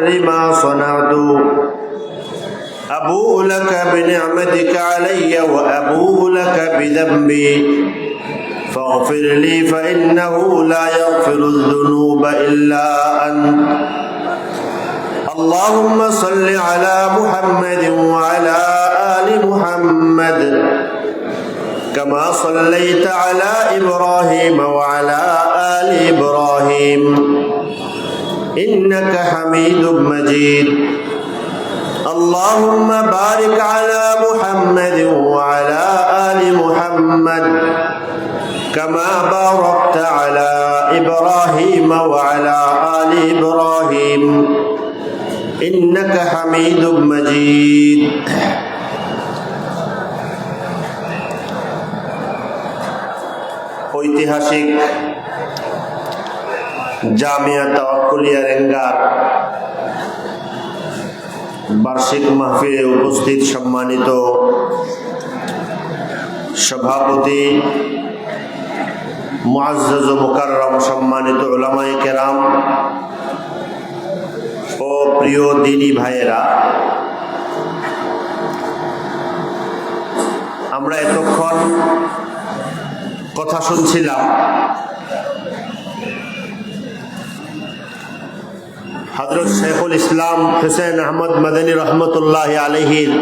ما صنعت أبوء لك بنعمتك علي وأبوء لك بذنبي فاغفر لي فإنه لا يغفر الذنوب إلا أنت اللهم صل على محمد وعلى آل محمد كما صليت على إبراهيم وعلى آل إبراهيم إنك حميد مجيد اللهم بارك على محمد وعلى آل محمد كما باركت على إبراهيم وعلى آل إبراهيم إنك حميد مجيد ঐতিহাসিক জামিয়া তাওয়াক্কুলিয়া রেঙ্গার বার্ষিক মাহফিলে উপস্থিত সম্মানিত সভাপতি মুআজ্জাজ ও মুকাররম সম্মানিত উলামায়ে কেরাম ও প্রিয় দ্বীনী ভাইয়েরা, আমরা এতক্ষণ কথা শুনছিলাম হযরত শেখুল ইসলাম হুসাইন আহমদ মাদানী রহমতুল্লাহ আলাইহির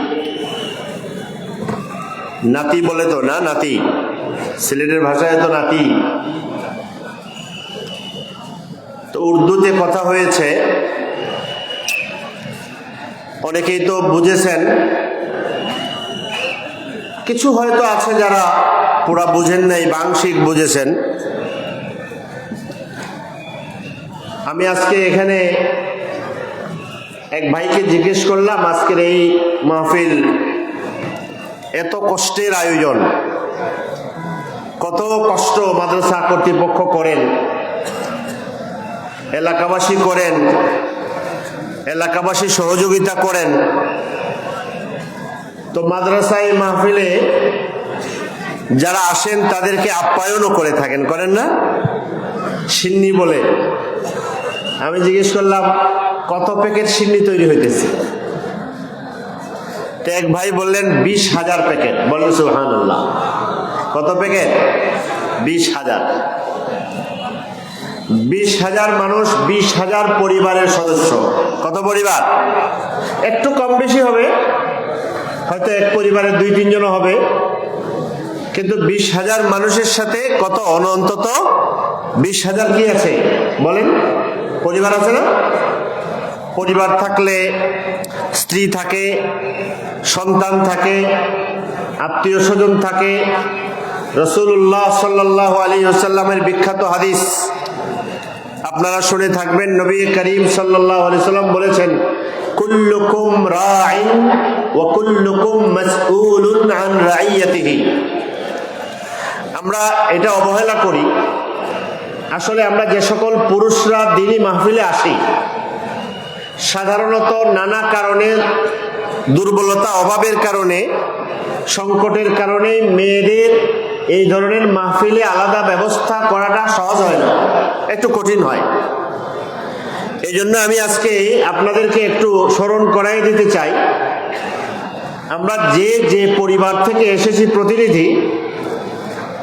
নাতি বলে তো না, নাতি সিলেটের ভাষায় তো নাতি, তো উর্দুতে কথা হয়েছে, অনেকেই তো বুঝেছেন, কিছু হয়তো আছে যারা পুরা বুঝেন নাই, আংশিক বুঝেছেন। আমি আজকে এখানে এক ভাইকে জিজ্ঞেস করলাম, আজকের এই মাহফিল এত কষ্টের আয়োজন, কত কষ্ট মাদ্রাসা কর্তৃপক্ষ করেন, এলাকাবাসী করেন, এলাকাবাসী সহযোগিতা করেন, তো মাদ্রাসায় মাহফিলে যারা আসেন তাদেরকে আপ্যায়নও করে থাকেন, করেন না? সিন্নি বলে। আমি জিজ্ঞেস করলাম কত প্যাকেট সিন্নি তৈরি হইতেছে, তো এক ভাই বললেন 20,000 প্যাকেট। বলেন সুবহানাল্লাহ। কত প্যাকেট? 20,000। 20,000 মানুষ, 20,000 পরিবারের সদস্য। কত পরিবার? একটু কম বেশি হবে, হয়তো এক পরিবারের 2-3 জন হবে, কিন্তু 20,000 মানুষের সাথে কত অন্তত 20,000 কি আছে বলেন? পরিবার আছে না? পরিবার থাকলে স্ত্রী থাকে, সন্তান থাকে, আত্মীয় স্বজন থাকে। রাসূলুল্লাহ সাল্লাল্লাহু আলাইহি ওয়াসাল্লামের বিখ্যাত হাদিস আপনারা শুনে থাকবেন, নবী করিম সাল্লাল্লাহু আলাইহি ওয়াসাল্লাম বলেছেন, কুল্লুকুম রাইন ওয়া কুল্লুকুম মাসউলুন আন রাইয়াতিহি। আমরা এটা অবহেলা করি, আসলে আমরা যে সকল পুরুষরা দ্বীনী মাহফিলে আসি, সাধারণত নানা কারণে, দুর্বলতা, অভাবের কারণে, সংকটের কারণে মেয়েদের এই ধরনের মাহফিলে আলাদা ব্যবস্থা করাটা সহজ হয় না, একটু কঠিন হয়। এই জন্য আমি আজকে আপনাদেরকে একটু স্মরণ করাই দিতে চাই, আমরা যে পরিবার থেকে এসেছি প্রতিনিধি,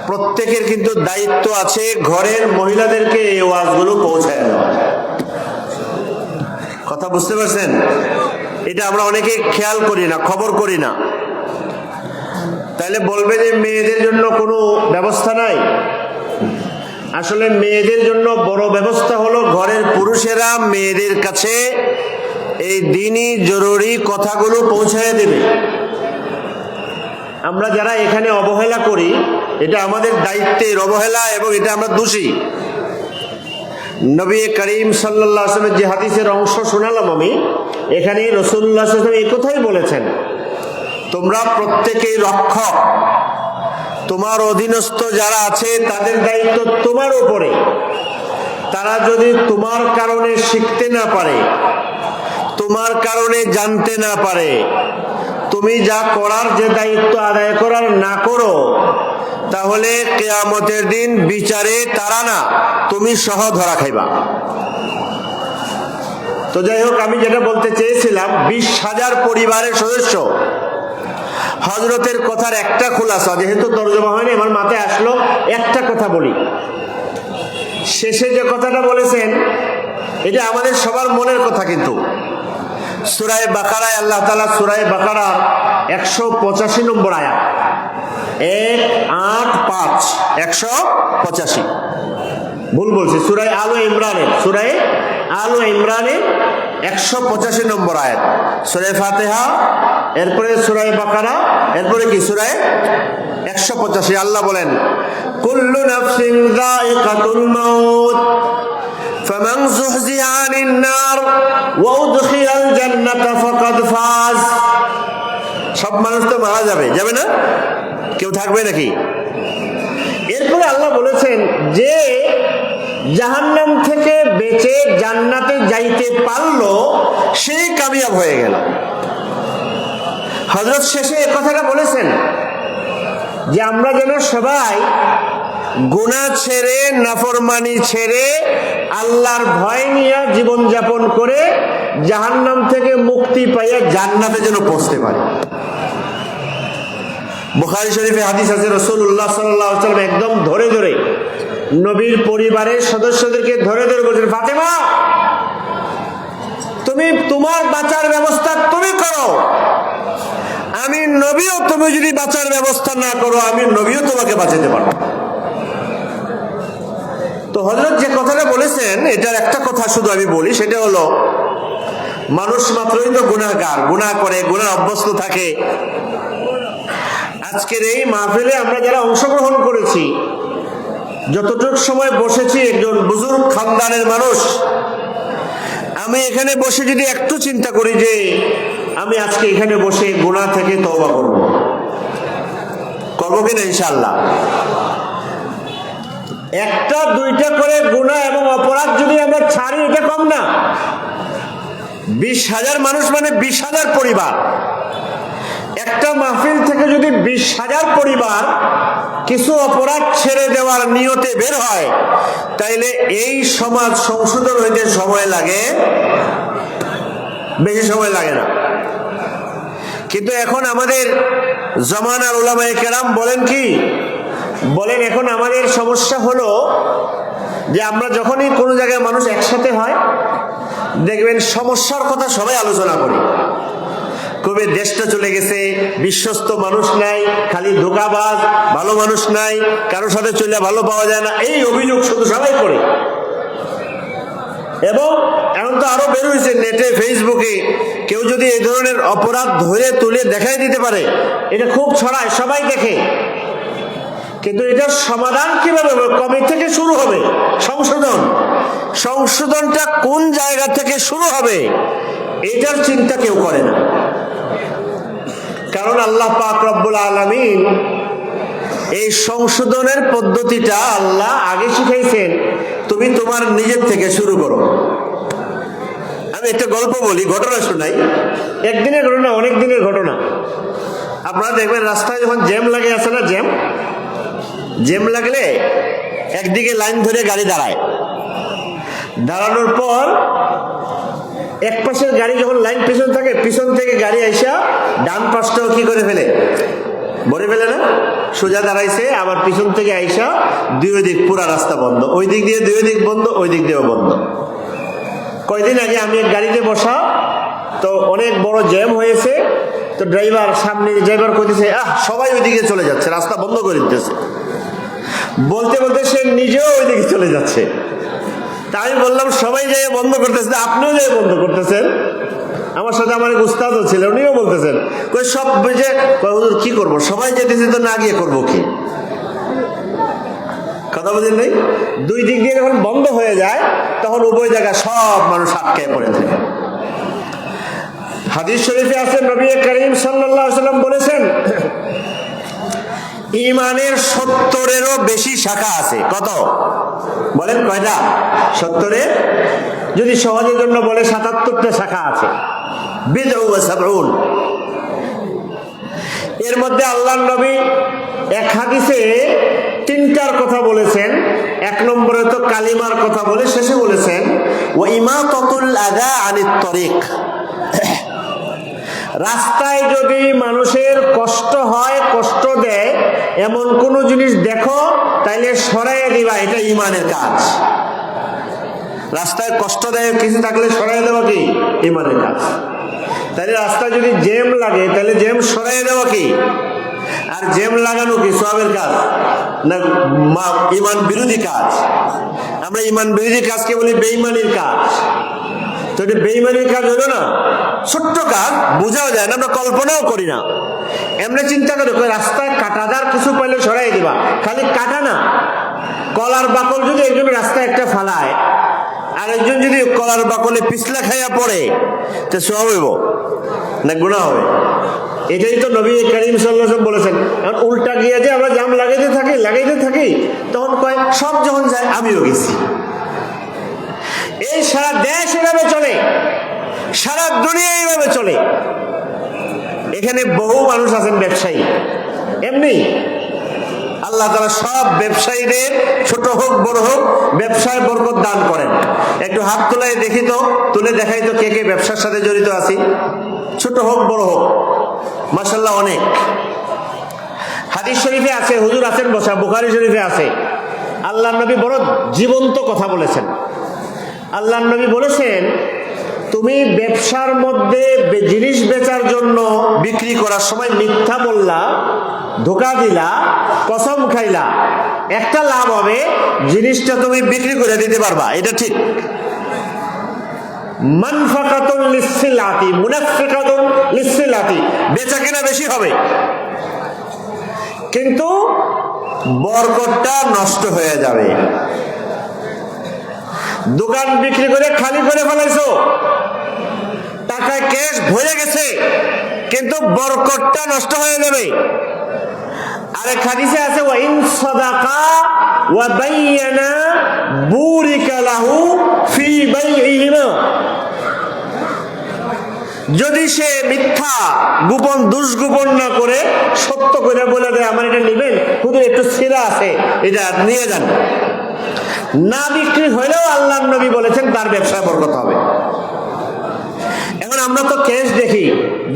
প্রত্যেকের কিন্তু দায়িত্ব আছে ঘরের মহিলাদেরকে এই ওয়াজগুলো পৌঁছায় দেওয়া। কথা বুঝতে পারছেন? এটা আমরা অনেকে খেয়াল করি না, খবর করি না। তাহলে বলবে যে মেয়েদের জন্য কোনো ব্যবস্থা নাই। আসলে মেয়েদের জন্য বড় ব্যবস্থা হলো ঘরের পুরুষেরা মেয়েদের কাছে এই দ্বীনী জরুরি কথাগুলো পৌঁছায় দেবে। আমরা যারা এখানে অবহেলা করি, এটা আমাদের দায়িত্বের অবহেলা এবং এটা আমরা দোষী। নবী করিম সাল্লাল্লাহু আলাইহি ওয়াসাল্লামের যে হাদিসের অংশ শোনালাম আমি, এখানে রাসূলুল্লাহ সাল্লাল্লাহু আলাইহি ওয়াসাল্লাম এই কথাই বলেছেন, তোমরা প্রত্যেকেই রক্ষক, তোমার অধীনস্থ যারা আছে তাদের দায়িত্ব তোমার উপরে। তারা যদি তোমার কারণে শিখতে না পারে, তোমার কারণে জানতে না পারে, তুমি যা করার, যে দায়িত্ব আদায় করার না করো, তাহলে কিয়ামতের দিন বিচারে তারা না, তুমি সহ ধরা খাইবা। তো যাই হোক, আমি যেটা বলতে চেয়েছিলাম, 20,000 পরিবারের সদস্য। হযরতের কথার একটা খোলাসা, যেহেতু তরজমা হয়নি আমার মাথায় আসলো, একটা কথা বলি। শেষে যে কথাটা বলেছেন এটা আমাদের সবার মনের কথা, কিন্তু সূরা বাকারায় আল্লাহ তাআলা সূরা বাকারা 185 নম্বর আয়াত, 185 185, ভুল বলছি, সূরা আলে ইমরানের 185 নম্বর আয়াত, সূরা ফাতিহা, এরপরে সূরা বাকারা, এরপরে কি সূরা 185। আল্লাহ বলেন, কুল্লু নাফসিন যায়িকাতুল মাউত ফামান যুহজিহা আনিন নার ওয়া উদখিলাল জান্নাতা ফাকাদ ফাজ। সব মানুষ তো মারা যাবে, যাবে না? কেউ থাকবে নাকি? এরপরে আল্লাহ বলেছেন যে জাহান্নাম থেকে বেঁচে জান্নাতে যাইতে পারলো সেই কামিয়াব হয়ে গেল। হযরত শেষে এই কথাটা বলেছেন যে আমরা যেন সবাই গুনাহ ছেড়ে, নাফরমানি ছেড়ে, আল্লাহর ভয় নিয়ে জীবন যাপন করে জাহান্নাম থেকে মুক্তি পাইয়া জান্নাতে যেন পৌঁছতে পারি। বুখারী শরীফে হাদিস আছে, রাসূলুল্লাহ সাল্লাল্লাহু আলাইহি ওয়াসাল্লাম একদম ধরে ধরে নবীর পরিবারের সদস্যদেরকে ধরে ধরে বলছেন, ফাতেমা তুমি তোমার বাঁচার ব্যবস্থা তুমি করো, আমি নবীও তুমি যদি বাঁচার ব্যবস্থা না করো আমি নবীও তোমাকে বাঁচাতে পারবো। তো হযরত যে কথাটা বলেছেন এটার একটা কথা শুধু আমি বলি, সেটা হলো মানুষ মাত্রই তো গুনাহগার, গুনাহ করে, গুনাহ অভ্যস্ত থাকে। আজকের এই মাহফিলে আমরা যারা অংশগ্রহণ করেছি, যতটুকু সময় বসেছি, একজন বুজুর্গ খানদানের মানুষ, আমি এখানে বসে যদি একটু চিন্তা করি যে আমি আজকে এখানে বসে গুনাহ থেকে তওবা করবো কিনা, ইনশাআল্লাহ একটা দুইটা করে গুনাহ এবং অপরাধ যদি আমরা ছাড়ি, এটা কম না। 20,000 মানুষ মানে 20,000 পরিবার। একটা মাহফিল থেকে যদি 20,000 পরিবার কিছু অপরাধ ছেড়ে দেওয়ার নিয়তে বের হয়, তাইলে এই সমাজ সংশোধন হইতে সময় লাগে, বেশি সময় লাগে না। কিন্তু এখন আমাদের জামানার উলামায়ে কেরাম বলেন কি বলেন, এখন আমাদের সমস্যা হলো যে আমরা যখনই কোনো জায়গায় মানুষ একসাথে হয়, দেখবেন সমস্যার কথা সবাই আলোচনা করি। কবে দেশটা চলে গেছে, বিশ্বস্ত মানুষ নাই, খালি ধোঁকাবাজ, ভালো মানুষ নাই, কারোর সাথে চলে ভালো পাওয়া যায় না, এই অভিযোগ শুধু সবাই করে। এবং এখন তো আরো বের হয়েছে নেটে, ফেসবুকে, কেউ যদি এই ধরনের অপরাধ ধরে তুলে দেখাই দিতে পারে, এটা খুব ছড়ায়, সবাই দেখে। কিন্তু এটার সমাধান কিভাবে হবে, কবে থেকে শুরু হবে সংশোধনটা কোন জায়গা থেকে শুরু হবে, এটার চিন্তা কেউ করে না। কারণ আল্লাহ পাক রব্বুল আলামিন এই সংশোধনের পদ্ধতিটা আল্লাহ আগে শিখাইছেন, তুমি তোমার নিজের থেকে শুরু করো। আমি একটা গল্প বলি, ঘটনা শোনাই, একদিনের ঘটনা, অনেক দিনের ঘটনা। আপনারা দেখবেন রাস্তায় যখন জ্যাম লাগে, আছে না জ্যাম লাগলে একদিকে লাইন ধরে গাড়ি দাঁড়ায়, দাঁড়ানোর পর এক পাশের গাড়ি যখন লাইন পিছন থাকে, পিছন থেকে গাড়ি আইসা ডান পাশটাও কি করে ফেলে, ভরে ফেলে না, সোজা দাঁড়াইছে, আবার পিছন থেকে আইসা দুই দিক পুরা রাস্তা বন্ধ, ওই দিক দিয়ে দুই দিক বন্ধ, ওই দিক দিয়েও বন্ধ। কয়দিন আগে আমি এক গাড়িতে বসা, তো অনেক বড় জ্যাম হয়েছে, তো ড্রাইভার কইতেছে, সবাই ওইদিকে চলে যাচ্ছে, রাস্তা বন্ধ করে দিতেছে। বলতে বলতে সে নিজেও ওইদিকে চলে যাচ্ছে। তা আমি বললাম, সবাই যাই বন্ধ করতেছে, আপনিও যাই বন্ধ করতেছেন। আমার সাথে আমার এক উস্তাদও ছিল, উনিও বলতেছেন, সব বুঝে হুজুর কি করবো, সবাই যেতেছে তো না গিয়ে করবো কি, কথা বলেন নাই। দুই দিক দিয়ে যখন বন্ধ হয়ে যায়, তখন উভয় জায়গায় সব মানুষ আটকায় পড়ে থাকে। হাদিস শরীফে আছে, নবী করিম সাল্লাল্লাহু আলাইহি ওয়াসাল্লাম বলেছেন, ঈমানের 70-এরও বেশি শাখা আছে। কত বলেন, কয়টা? 70-এর, যদি সহজের জন্য বলে 77টা শাখা আছে। বিদউ ওয়া সাবউন। এর মধ্যে আল্লাহর নবী এক হাদিসে তিনটার কথা বলেছেন। এক নম্বরে তো কালিমার কথা বলে শেষে বলেছেন ওয়া ইমাতাতুল আযা আনিত তরিক, রাস্তায় যদি মানুষের কষ্ট হয়, কষ্ট দেয় এমন কোন জিনিস দেখো তাইলে সরাইয়া দিবা, এটা ঈমানের কাজ। রাস্তায় কষ্ট দেয় কিছু থাকলে সরাইয়া দেওয়া কি ঈমানের কাজ। তাহলে রাস্তায় যদি জ্যাম লাগে তাহলে জ্যাম সরাইয়া দেওয়া কি, আর জ্যাম লাগানো কি সওয়াবের কাজ না ঈমান বিরোধী কাজ? আমরা ঈমান বিরোধী কাজকে বলি বেঈমানির কাজ। তো এটা বেঈমানির কাজ হলো না, ছোট্ট কাজ, বোঝাও যায় না, আমরা কল্পনাও করি না। এমনি চিন্তা করে রাস্তায় কাঁটাদার কিছু পাইলে সরাই দিবা, খালি কাটা না, কলার বাকল যদি একজন রাস্তায় একটা ফালায় আর একজন যদি কলার বাকলে পিছলা খাইয়া পড়ে তো সওয়াব হইব না গুনাহ হবে? এটাই তো নবী করিম সাল্লাল্লাহু আলাইহি ওয়াসাল্লাম বলেছেন। এখন উল্টা গিয়ে যে আমরা জাম লাগাইতে থাকি তখন কয় সব যখন যায় আমিও গেছি। এই সারা দেশ এভাবে চলে, সারা দুনিয়া এইভাবে চলে। এখানে বহু মানুষ আছেন ব্যবসায়ী, এমনি আল্লাহ তাআলা সব ব্যবসায়ীদের ছোট হোক বড় হোক ব্যবসায় বরকত দান করেন। একটু হাত তোলায় দেখি তো, তুলে দেখাই তো কে কে ব্যবসার সাথে জড়িত আছি, ছোট হোক বড় হোক, মাশাআল্লাহ অনেক। হাদিস শরীফে আছে, হুজুর আছেন বসা, বুখারী শরীফে আছে, আল্লাহর নবী বড় জীবন্ত কথা বলেছেন। আল্লাহর নবী বলেছেন তুমি ব্যবসার মধ্যে জিনিস বেচার জন্য বিক্রি করার সময় মিথ্যা বললা, ধোঁকা দিলা, কসম খাইলা, একটা লাভ হবে জিনিসটা তুমি বিক্রি করে দিতে পারবা, এটা ঠিক। মানফাকাতুন লিসসিলাতি মুনাফিকাতুন লিসসিলাতি, বেচা কেনা বেশি হবে কিন্তু বরকতটা নষ্ট হয়ে যাবে। দোকান বিক্রি করে খালি করে ফেলাইছো, টাকায় ক্যাশ ভরে গেছে কিন্তু বরকতটা নষ্ট হয়ে যাবে। আরেক হাদিসে আছে ওয়া ইন সাদাকা ওয়া বায়্যানা বুরিকা লাহু ফি বাইইহিমা, যদি সে মিথ্যা গোপন দুষ্গোপন না করে সত্য করে বলে দেয় আমার এটা নেবেন, হুজুর একটু ছিঁড়া আছে এটা নিয়ে যান, না বিক্রি হইলেও আল্লাহর নবী বলেছেন তার ব্যবসায় বরকত হবে। এখন আমরা তো ক্যাশ দেখি,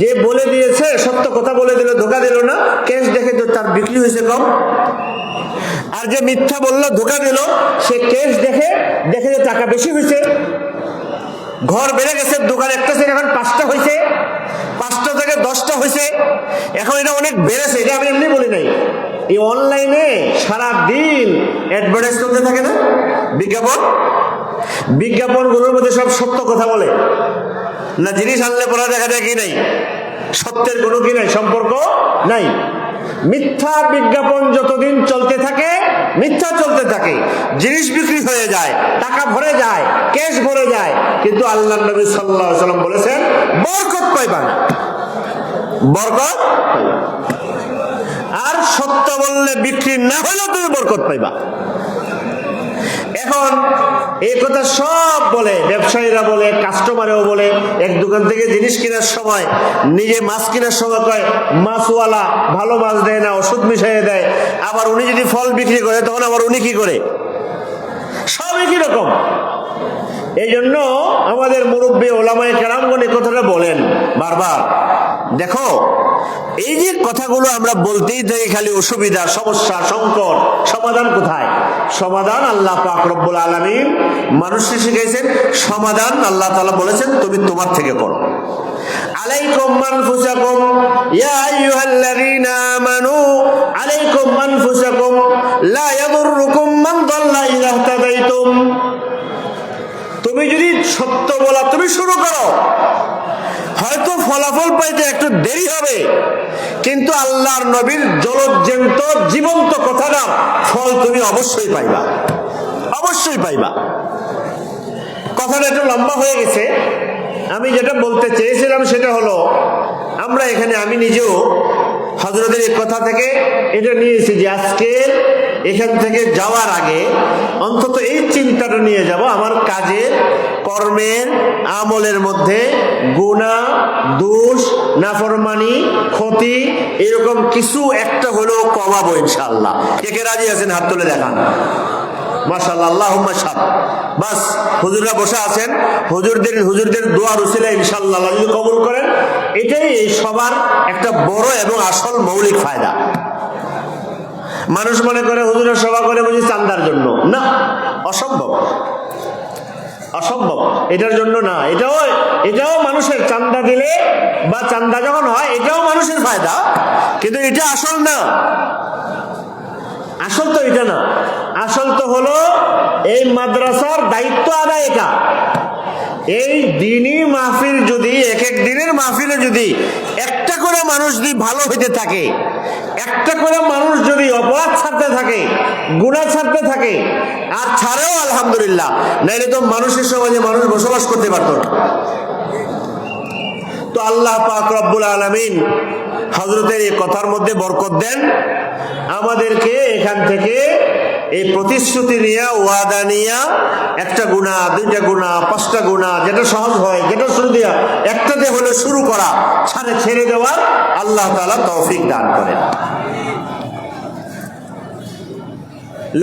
যে বলে দিয়েছে সত্য কথা বলে দিল, ধোকা দিল না, ক্যাশ দেখে তো তার বিক্রি হয়েছে কম। আর যে মিথ্যা বললো, ধোকা দিল, সে ক্যাশ দেখে দেখে যে টাকা বেশি হয়েছে, ঘর বেড়ে গেছে, দোকান একটা থেকে এখন 5টা হয়েছে, 5টা থেকে 10টা হয়েছে, এখন এটা অনেক বেড়েছে, এটা আমি এমনি বলি নাই। এই অনলাইনে সারা দিন অ্যাডভার্টাইজ করতে থাকে না, বিজ্ঞাপনগুলোর মধ্যে সব সত্য কথা বলে না, জিনিস আনলে পরে দেখা যায় কি নাই, সত্যের কোনো কি নাই, সম্পর্ক নাই। মিথ্যা বিজ্ঞাপন যতদিন চলতে থাকে, মিথ্যা চলতে থাকে, জিনিস বিক্রি হয়ে যায়, টাকা ভরে যায়, ক্যাশ ভরে যায়, কিন্তু আল্লাহর নবী সাল্লাল্লাহু আলাইহি ওয়াসাল্লাম বলেছেন বরকত পাইবা না, বরকত। আর সত্য বললে বিক্রি না হলেও তুমি বরকত পাইবা। এখন এই কথা সব বলে, ব্যবসায়ীরা বলে, কাস্টমারেও বলে। এক দোকান থেকে জিনিস কেনার সময়, নিজে মাছ কেনার সময় কয় মাছওয়ালা ভালো মাছ দেয় না, ওষুধ মিশিয়ে দেয়। আবার উনি যদি ফল বিক্রি করে তখন আবার উনি কি করে, সব একই রকম। এই জন্য আমাদের মুরব্বী ওলামায়ে কেরামগণ এই কথাটা বলেন বারবার, দেখো এই যে কথাগুলো আমরা বলতেই থাকি, খালি অসুবিধা, সমস্যা, সংকট, সমাধান কোথায়? সমাধান আল্লাহ পাক রব্বুল আলামিন মানুষকে শিখাইছেন, সমাধান আল্লাহ তাআলা বলেছেন তুমি তোমার থেকে করো। আলাইকুম আনফুসাকুম ইয়া আইয়ুহাল্লাযীনা আমানু আলাইকুম আনফুসাকুম লা ইয়াদুররুকুম মান দাল্লা ইযা ইহতাদাইতুম। তুমি যদি সত্য বলা তুমি শুরু করো, হয়তো ফলাফল পাইতে একটু দেরি হবে, কিন্তু আল্লাহর নবীর জলজ্যান্ত জীবন্ত কথাটা ফল তুমি অবশ্যই পাইবা, অবশ্যই পাইবা। কথাটা একটু লম্বা হয়ে গেছে। আমি যেটা বলতে চেয়েছিলাম সেটা হলো, আমরা এখানে, আমি নিজেও হযরতের এই কথা থেকে এটা নিয়েছি যে আজকে এখান থেকে যাওয়ার আগে অন্তত এই চিন্তাটা নিয়ে যাব, আমার কাজের, কর্মের, আমলের মধ্যে গুনাহ, দোষ, নাফরমানি, ক্ষতি, এরকম কিছু একটা হলেও কমাবো ইনশাআল্লাহ। কে কে রাজি আছেন হাত তুলে দেখান। মাশাআল্লাহ, আল্লাহুম্মা শাদ। বাস, হুজুররা বসে আছেন, হুজুরদের দোয়ার উসিলায় ইনশাআল্লাহ আল্লাহ যদি কবুল করেন, এটাই সবার একটা বড় এবং আসল মৌলিক ফায়দা। মানুষ মনে করে হুজুরের সভা করে বুঝি চান্দার জন্য, না, অসম্ভব, অসম্ভব। এটার জন্য না, এটাও মানুষের, চান্দা দিলে বা চান্দা যখন হয় এটাও মানুষের ফায়দা, কিন্তু এটা আসল না। আসল তো এটা না, আসল তো হলো এই মাদ্রাসার দায়িত্ব আদায়। এটা এই দিনই মাহফিল যদি এক এক দিনের মাহফিলে যদি একটা করে মানুষ যদি ভালো হইতে থাকে, একটা করে মানুষ যদি অপরাধ ছাড়তে থাকে, গুনাহ ছাড়তে থাকে, আর ছাড়েও আলহামদুলিল্লাহ, নাইলে তো মানুষের সমাজে মানুষ বসবাস করতে পারত না। তো আল্লাহ পাক রব্বুল আলামিন হযরতের এই কথার মধ্যে বরকত দেন, আমাদেরকে এখান থেকে এই প্রতিশ্রুতি নিয়ে, ওয়াদা নিয়ে, একটা গুনাহ, দুইটা গুনাহ, পাঁচটা গুনাহ, যেটা সহজ হয়, যেটা শুরু দিয়া একটাতে হলে শুরু করা, ছেড়ে দেওয়ার আল্লাহ তাআলা তৌফিক দান করেন।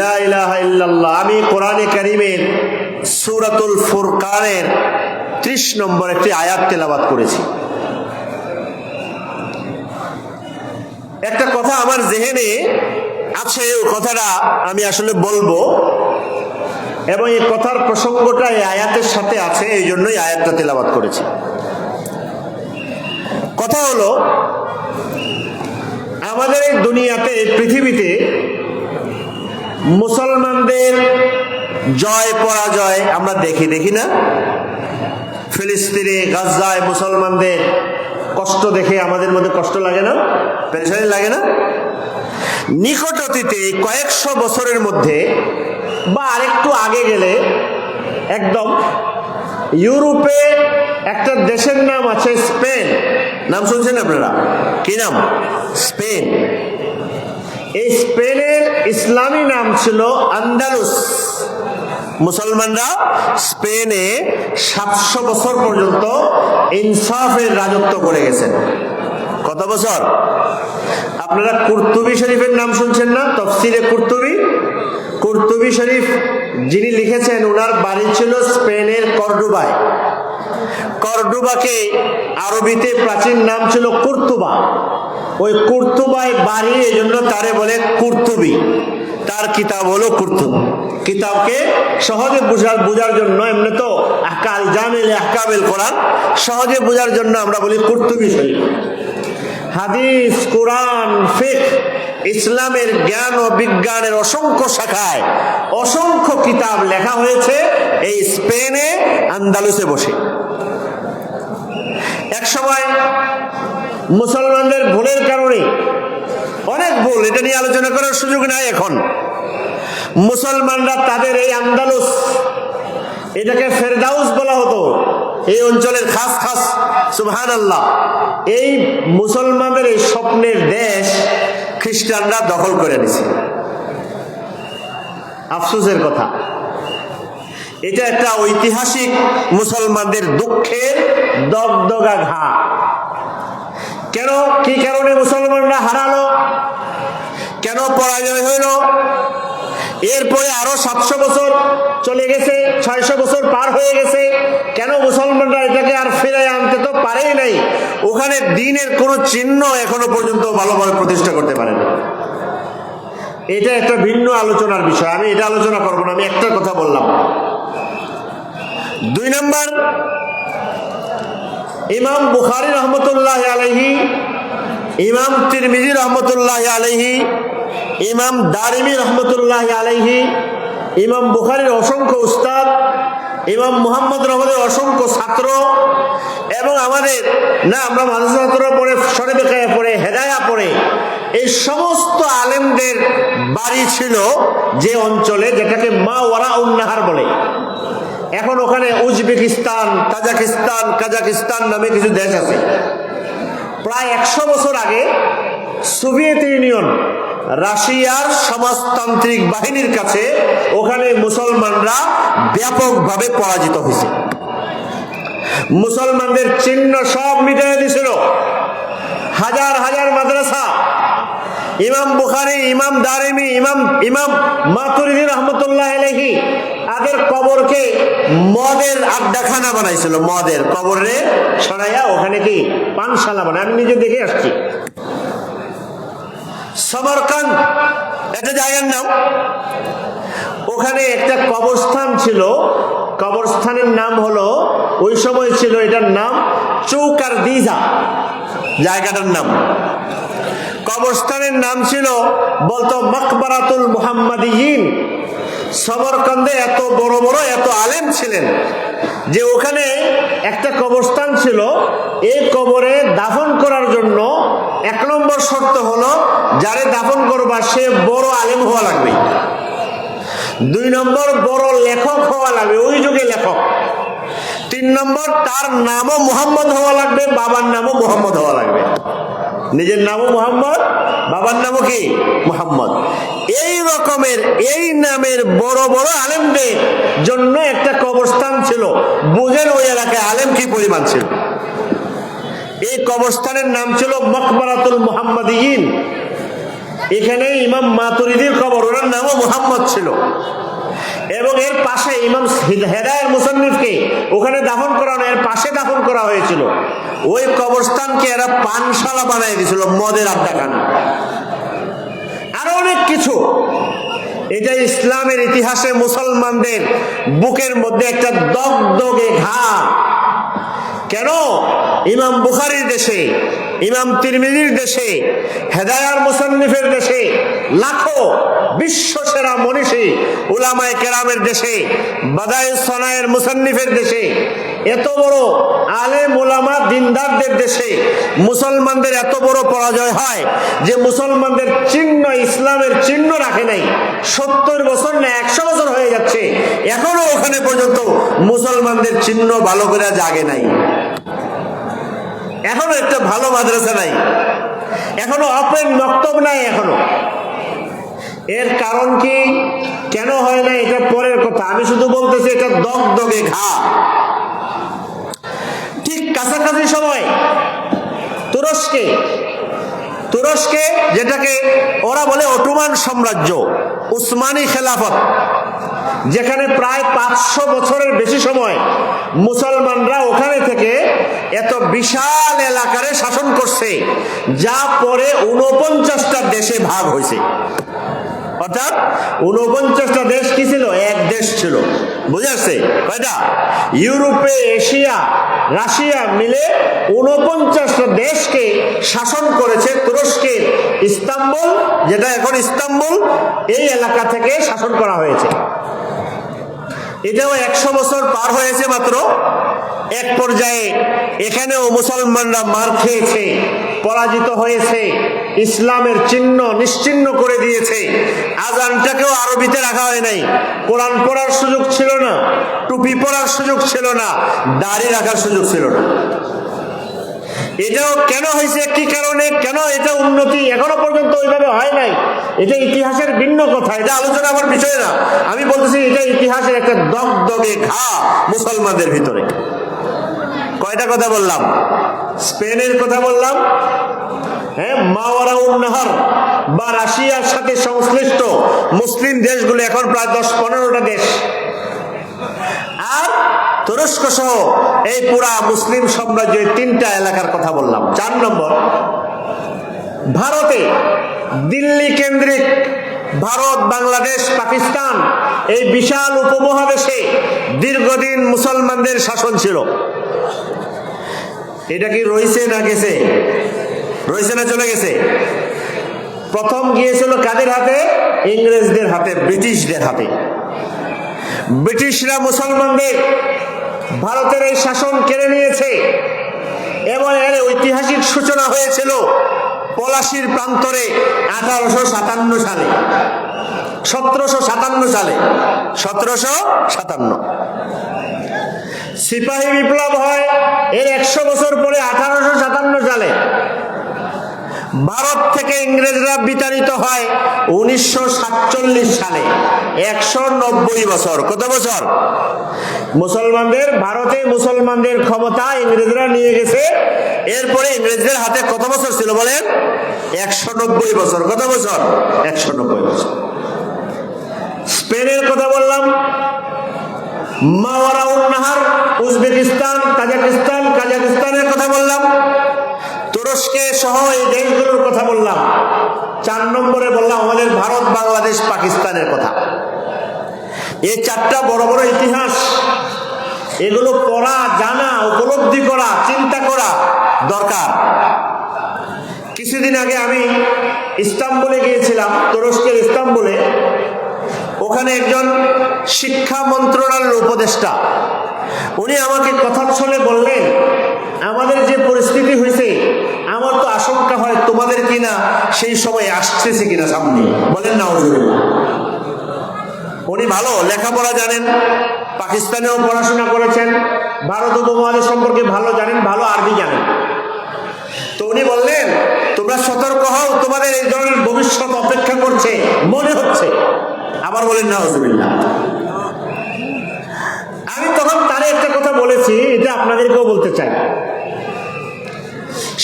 লা ইলাহা ইল্লাল্লাহ। আমি কোরআনে কারীমের সূরাতুল ফুরকানের 30 নম্বর একটি আয়াত তেলাওয়াত করেছি। একটা কথা আমার জেহেনে আছে, ওই কথাটা আমি আসলে বলবো, এবং এই কথার প্রসঙ্গটা এই আয়াতের সাথে আছে, এই জন্যই আয়াতটা তেলাওয়াত করেছি। কথা হলো, আমাদের এই দুনিয়াতে, পৃথিবীতে মুসলমানদের জয় পরাজয় আমরা দেখি না? ফিলিস্তিনে, গাজায় মুসলমানদের কষ্ট দেখে আমাদের মধ্যে কষ্ট লাগে না? পেরেশানি লাগে না? নিকট অতীতে কয়েকশো বছরের মধ্যে বা আরেকটু আগে গেলে, একদম ইউরোপে একটা দেশের নাম আছে স্পেন। নাম শুনছেন আপনারা? কি নাম? স্পেন। এই স্পেনের ইসলামী নাম ছিল আন্দালুস। মুসলমানরা স্পেনে 700 বছর পর্যন্ত ইনসাফের রাজত্ব করে গেছেন। কত বছর? আপনারা কুরতুবী শরীফের নাম শুনছেন না? তাফসীরে কুরতুবী শরীফ যিনি লিখেছেন, ওনার বাড়ি ছিল স্পেনের কর্ডোবায়। কর্ডোবাকে আরবিতে প্রাচীন নাম ছিল কুর্তুবা। ওই কুর্তুবায় বাড়ি, এই জন্য তারে বলে কুরতুবী। তার কিতাব হলো কুরতুবী। কিতাবকে সহজে বোঝার জন্য, এমনি তো আহকাল জামিল আহকামিল কোরআন, সহজে বোঝার জন্য আমরা বলি কুরতুবী শরীফ। হাদিস, কোরআন, ফিকহ, ইসলামের জ্ঞান ও বিজ্ঞানের অসংখ্য শাখায় অসংখ্য কিতাব লেখা হয়েছে এই স্পেনে, আন্দালুসে বসে। এক সময় মুসলমানদের ভুলের কারণে, অনেক ভুল, এটা নিয়ে আলোচনা করার সুযোগ নাই এখন, মুসলমানরা তাদের এই আন্দালুস, এটাকে ফেরদাউস বলা হতো, এই অঞ্চলের খাস খাস, সুবহানাল্লাহ, এই মুসলমানদের এই স্বপ্নের দেশ খ্রিস্টানরা দখল করে নিছে। আফসোসের কথা, এটা একটা ঐতিহাসিক মুসলমানদের দুঃখের দগদগা ঘা। কেন, কি কারণে মুসলমানরা হারালো? কেন পরাজয় হইল? এরপরে আরো 700 বছর চলে গেছে, 600 বছর পার হয়ে গেছে, কেন মুসলমানরা এটাকে আর ফিরে আনতে তো পারেই নাই? ওখানে দ্বীনের কোনো চিহ্ন এখনো পর্যন্ত ভালোভাবে প্রতিষ্ঠা করতে পারে না। এটা একটা ভিন্ন আলোচনার বিষয়, আমি এটা আলোচনা করবো না, আমি একটা কথা বললাম। 2 নম্বর, ইমাম বুখারী রহমতুল্লাহ আলাইহি, ইমাম তিরমিজি রহমতুল্লাহ আলাইহি, ইমাম দারিমি রহমতুল্লাহ আলাইহি, ইমাম বুখারীর অসংখ্য উস্তাদ, ইমাম মুহাম্মদ রহমতের অসংখ্য ছাত্র, এবং আমাদের আমরা মাদ্রাসা ছাত্র পড়ে, শরীফে পড়ে, হেদায়া পড়ে, এই সমস্ত আলেমদের বাড়ি ছিল যে অঞ্চলে, যেটাকে মাওয়ারাউন নাহার বলে। এখন ওখানে উজবেকিস্তান, তাজিকিস্তান, কাজাকিস্তান নামে কিছু দেশ আছে। প্রায় 100 বছর আগে সোভিয়েত ইউনিয়ন, রাশিয়ার সমাজতান্ত্রিক বাহিনীর কাছে ওখানে মুসলমানরা ব্যাপকভাবে পরাজিত হয়েছে। মুসলমানদের চিহ্ন সব মিটিয়ে দিয়েছিল। হাজার হাজার মাদ্রাসা, ইমাম বুখারী, ইমাম দারিমি, ইমাম মাতুরিদি রহমতুল্লাহ আলাইহি তাদের কবরকে মদের আড্ডাখানা বানাইছিল। মদের কবরে সরাইয়া ওখানে কি পানশালা বানায়, আমি নিজে দেখে আসছি। সমরকান্দ একটা জায়গার নাম, ওখানে একটা কবরস্থান ছিল। কবরস্থানের নাম হলো, ওই সময় ছিল এটার নাম চৌকার দিজা, জায়গাটার নাম। কবরস্থানের নাম ছিল বলতো মাকবারাতুল মুহাম্মাদিয়িন। সমরকান্দে এত বড় বড় এত আলেম ছিলেন যে ওখানে একটা কবরস্থান ছিল। এই কবরে দাফন করার জন্য 1 নম্বর শর্ত হলো যারে দাফন করবা সে বড় আলেম হওয়া লাগবে। 2 নম্বর বড় লেখক হওয়া লাগবে, ওই যুগে লেখক। 3 নম্বর তার নামও মুহাম্মদ হওয়া লাগবে, বাবার নামও মুহাম্মদ হওয়া লাগবে। নিজের নামও মুহাম্মদ, বাবার নামও কি মুহাম্মদ। এই রকমের এই নামের বড় বড় আলেমদের জন্য একটা কবরস্থান ছিল। বুঝেন ওই এলাকায় আলেম কি পরিমাণ ছিল। এই কবরস্থানের নাম ছিল মাকবারাতুল মুহাম্মাদিয়িন। এখানে ইমাম মাতুরিদির কবর, ওনার নামও মুহাম্মদ ছিল। এবং এর পাশে ইমাম হেদায়ের মুসান্নিফকে ওখানে দাফন করানো, এর পাশে দাফন করা হয়েছিল। ওই কবরস্থানকে এরা পানশালা বানাই দিয়েছিল, মদের আড্ডাখানা, আরো অনেক কিছু। এটা ইসলামের ইতিহাসে মুসলমানদের বুকের মধ্যে একটা দগদগে ঘা। কেন? ইমাম বুখারীর দেশে, ইমাম তিরমিজির দেশে, হেদায়ার মুসান্নিফের দেশে, লাখো বিশ্ব সেরা মনীষী উলামায়ে কেরামের দেশে, বাদায়ে সনায়ের মুসান্নিফের দেশে, এত বড় আলেম উলামা দিনদারদের দেশে মুসলমানদের এত বড় পরাজয় হয় যে মুসলমানদের চিহ্ন, ইসলামের চিহ্ন রাখে নাই। 70 বছর না 100 বছর হয়ে যাচ্ছে, এখনো ওখানে পর্যন্ত মুসলমানদের চিহ্ন ভালো করে জাগে নাই। এখনো একটা ভালো মাদ্রাসা নাই, এখনো ওপেন মক্তব নাই এখনো। এর কারণ কি, কেন হয় না, এটা পরের কথা। আমি শুধু বলতেছি এটা দগদগে ঘা। ঠিক কাছাকাছি সময় তুরস্কে যেটাকে ওরা বলে অটোমান সাম্রাজ্য, উসমানী খেলাফত, যেখানে প্রায় 500 বছরের বেশি সময় মুসলমানরা ওখানে থেকে এত বিশাল এলাকারে শাসন করছে, যা পরে 49টা দেশে ভাগ হয়েছে। অর্থাৎ 49টা দেশ কি ছিল? এক দেশ ছিল। বুঝে আসছে কয়টা? ইউরোপে, এশিয়া, রাশিয়া মিলে 49টা দেশকে শাসন করেছে তুরস্কের ইস্তাম্বুল, যেটা এখন ইস্তাম্বুল, এই এলাকা থেকে শাসন করা হয়েছে। এটাও 100 বছর পার হয়েছে মাত্র। এক পর্যায়ে এখানেও মুসলমানরা মার খেয়েছে, পরাজিত হয়েছে, ইসলামের চিহ্ন নিশ্চিহ্ন করে দিয়েছে। আজানটাকেও আরবিতে রাখা হয় নাই, কোরআন পড়ার সুযোগ ছিল না, টুপি পরার সুযোগ ছিল না, দাড়ি রাখার সুযোগ ছিল না। এটাও কেন হয়েছে, কি কারণে, কেন এটা উন্নতি এখনো পর্যন্ত ওইভাবে হয় নাই, এটা ইতিহাসের ভিন্ন কথা, এটা আলোচনা আমার বিষয় না। আমি বলতেছি এটা ইতিহাসের একটা দগদগে ঘা মুসলমানদের ভিতরে। কয়টা কথা বললাম? স্পেনের কথা বললাম, হ্যাঁ, মাওয়ারাউন নাহার বা রাশিয়ার সাথে সংশ্লিষ্ট মুসলিম দেশগুলো এখন প্রায় 10-15টা দেশ, আর তুরস্ক সহ এই পুরা মুসলিম সাম্রাজ্যের 3টা এলাকার কথা বললাম। 4 নম্বর, ভারতে দিল্লি কেন্দ্রিক ভারত, বাংলাদেশ, পাকিস্তান, এই বিশাল উপমহাদেশে দীর্ঘদিন মুসলমানদের শাসন ছিল। এটা কি রয়েছে না গেছে? রয়েছে না চলে গেছে? প্রথম গিয়েছিল কাদের হাতে? ইংরেজদের হাতে, ব্রিটিশদের হাতে। ব্রিটিশরা মুসলমানদের ভারতের এই শাসন কেড়ে নিয়েছে এবং এর ঐতিহাসিক সূচনা হয়েছিল পলাশির প্রান্তরে 1857 সালে, 1757 সালে, 1757। সিপাহী বিপ্লব হয় এর 100 বছর পরে 1857 সালে। ভারত থেকে ইংরেজরা বিতাড়িত হয় 1947 সালে, 190 বছর। কত বছর? মুসলমানদের, ভারতে মুসলমানদের ক্ষমতা ইংরেজরা নিয়ে গেছে এরপরে ইংরেজদের হাতে কত বছর ছিল বলেন? 190 বছর। কত বছর? 190 বছর। স্পেনের কথা বললাম, মাওয়ারাউন নাহার, উজবেকিস্তান, কাজাকিস্তানের কথা বললাম, তুরস্কে সহ এই দেশগুলোর কথা বললাম। 4 নম্বরে বললাম আমাদের ভারত, বাংলাদেশ, পাকিস্তানের কথা। এই 4টা বড় বড় ইতিহাস, এগুলো পড়া, জানা, উপলব্ধি করা, চিন্তা করা দরকার। কিছুদিন আগে আমি ইস্তাম্বুলে গিয়েছিলাম, তুরস্কের ইস্তাম্বুলে। ওখানে একজন শিক্ষা মন্ত্রণালয়ের উপদেষ্টা, উনি আমাকে কথা ছলে বললেন, আমাদের যে পরিস্থিতি হয়েছে, আমার তো আশঙ্কা হয় তোমাদের কিনা সেই সময় আসতেছে কিনা সামনে। বলেন না হুজুর। উনি ভালো লেখাপড়া জানেন, পাকিস্তানেও পড়াশোনা করেছেন, ভারত উপমহাদেশ সম্পর্কে ভালো জানেন, ভালো আরবি জানেন। তো উনি বললেন, তোমরা সতর্ক হও, তোমাদের এই ধরনের ভবিষ্যৎ অপেক্ষা করছে মনে হচ্ছে। আবার বলেন না হুজুরিল্লাহ। আমি তখন তারে একটা কথা বলেছি, এটা আপনাদেরকেও বলতে চাই।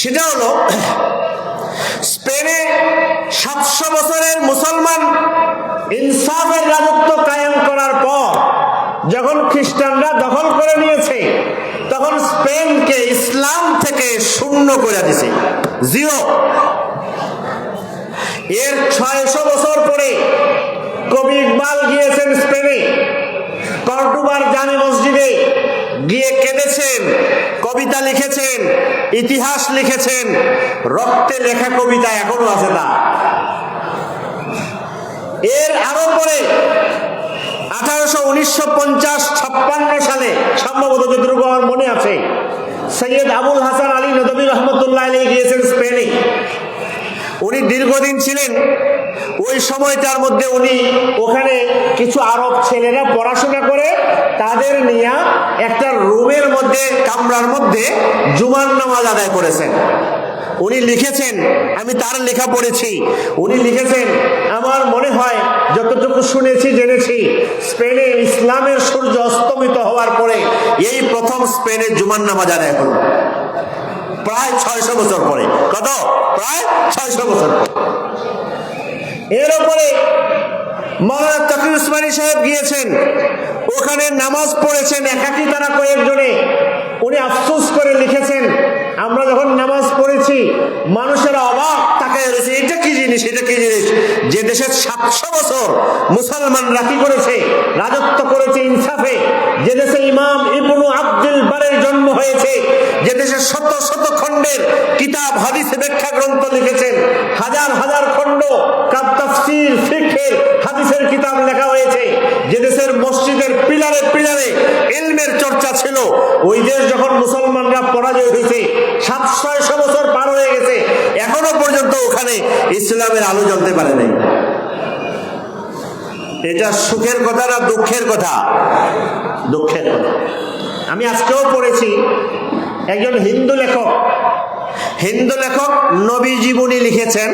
সেটা হলো, স্পেনে 700 বছরের মুসলমান ইনসাফের রাজত্ব কায়েম করার পর যখন খ্রিস্টানরা দখল করে নিয়েছে, তখন স্পেনকে ইসলাম থেকে শূন্য করে দিয়েছে, জিরো। এর 600 বছর পরে কবি ইকবাল গিয়েছেন স্পেনে, কর্ডোবার জামে মসজিদে গিয়ে কেঁদেছেন, কবিতা লিখেছেন, ইতিহাস লিখেছেন। রক্তে লেখা কবিতা এখনো আছে তা। এর আরো পরে 1950-56 সালে সম্ভবত, যতটুকু আমার মনে আছে, সৈয়দ আবুল হাসান আলী নদভী রহমতুল্লাহ আলাইহি গিয়েছেন স্পেনে। উনি দীর্ঘদিন ছিলেন। ওই সময়টার মধ্যে উনি ওখানে কিছু আরব ছেলেরা পড়াশোনা করে, তাদের নিয়ে একটা রুমের মধ্যে, কামরার মধ্যে জুমার নামাজ আদায় করেছেন। উনি লিখেছেন, আমি তার লেখা পড়েছি, উনি লিখেছেন, আমার মনে হয় যতটুকু শুনেছি জেনেছি, স্পেনে ইসলামের সূর্য অস্তমিত হওয়ার পরে এই প্রথম স্পেনে জুমার নামাজ আদায় হল, প্রায় 600 বছর পরে। কত? প্রায় 600 বছর পরে। এর উপরে মাওলানা তাকি উসমানী সাহেব গিয়েছেন, ওখানে নামাজ পড়েছেন একাকি, তারা কয়েকজনে। উনি আফসোস করে লিখেছেন, আমরা যখন নামাজ পড়েছি মানুষেরা অবাক তাকায় রয়েছে, এটা কি জিনিস, এটা কি জিনিস। যে দেশের 700 বছর মুসলমানরা কি করেছে, রাজত্ব করেছে ইনসাফে, যে দেশে ইমাম ইবনু আব্দুল বারের জন্ম হয়েছে, যে দেশে শত শত খণ্ডের কিতাব হাদিসে ব্যাখ্যা গ্রন্থ লিখেছেন, হাজার হাজার খণ্ড তাফসীর, ফিকহের, হাদিসের কিতাব লেখা হয়েছে, যে দেশের মসজিদের পিলারে পিলারে ইলমের চর্চা ছিল, ওই দেশ যখন মুসলমানরা পরাজয় হয়েছে, 700 বছর পার হয়ে গেছে, এখনো পর্যন্ত ওখানে ইসলামের আলো জ্বলতে পারে নাই। এটা সুখের কথা না দুঃখের কথা? দুঃখের কথা। আমি আজকেও পড়েছি, একজন হিন্দু লেখক নবী জীবনী লিখেছেন,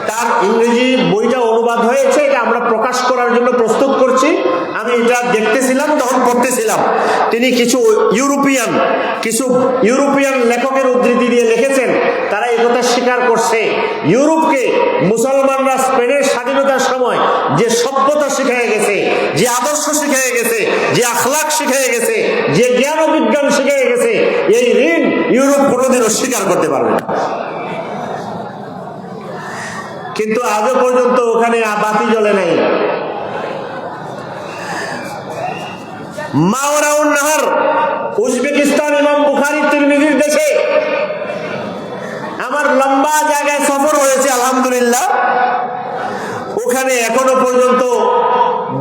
তার ইংরেজি বইটা অনুবাদ হয়েছে, এটা আমরা প্রকাশ করার জন্য প্রস্তুত করছি। আমি এটা দেখতেছিলাম, তখন পড়তেছিলাম। তিনি কিছু ইউরোপিয়ান লেখকের উদ্ধৃতি দিয়ে লিখেছেন, তারা এই কথা স্বীকার করছে, ইউরোপকে মুসলমানরা স্পেনের স্বাধীনতার সময় যে সভ্যতা শিখিয়ে গেছে, যে আদর্শ শিখিয়ে গেছে, যে আখলাক শিখিয়ে গেছে, যে জ্ঞান ও বিজ্ঞান শিখিয়ে গেছে, এই ঋণ ইউরোপ কোনোদিনও স্বীকার করতে পারবে না। কিন্তু আজও পর্যন্ত ওখানে বাতি জ্বলে নাই। মাওয়ারাউন নাহার, উজবেকিস্তান, ইমাম বুখারী তিরমিজির দেশে আমার লম্বা জায়গায় সফর হয়েছে, আলহামদুলিল্লাহ। ওখানে এখনো পর্যন্ত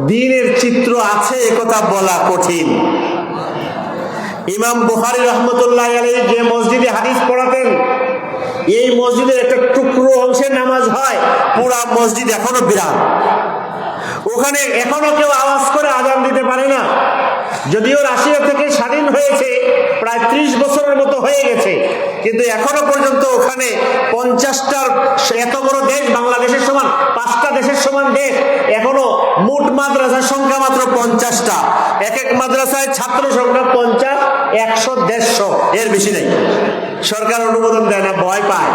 দ্বীনের চিত্র আছে একথা বলা কঠিন। ইমাম বুখারী রহমতুল্লাহ আলাইহি যে মসজিদে হাদিস পড়াতেন, এই মসজিদের একটা টুকরো অংশে নামাজ হয়, পুরা মসজিদ এখনো বিরান। ওখানে এখনো কেউ আওয়াজ করে আজান দিতে পারে না। যদিও রাশিয়া থেকে স্বাধীন হয়েছে প্রায় 30 বছরের মতো হয়ে গেছে, কিন্তু এখনো পর্যন্ত ওখানে 50টার, এত বড় দেশ, বাংলাদেশের সমান 5টা দেশের সমান দেশ, এখনো মোট মাদ্রাসার সংখ্যা মাত্র 50টা। এক এক মাদ্রাসায় ছাত্র সংখ্যা 50, 100, 150, এর বেশি নেই। সরকার অনুমোদন দেয় না, ভয় পায়,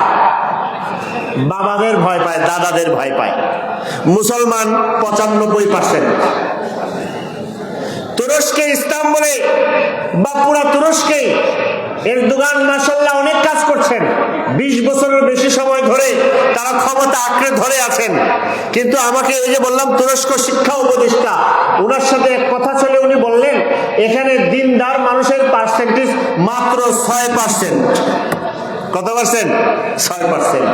বাবাদের ভয় পায়, দাদাদের ভয় পায়। মুসলমান 95%। তুরস্কে, ইস্তাম্বুলে বা পুরা তুরস্কে এরদোগান মাশাআল্লাহ অনেক কাজ করছেন। 20 বছরের বেশি সময় ধরে তারা ক্ষমতা আঁকড়ে ধরে আছেন। কিন্তু আমাকে ওই যে বললাম তুরস্ক শিক্ষা উপদেষ্টা, ওনার সাথে এক কথা ছিল, উনি বললেন এখানে দিনদার মানুষের পার্সেন্টেজ মাত্র 6%। কত পার্সেন্ট? 6%।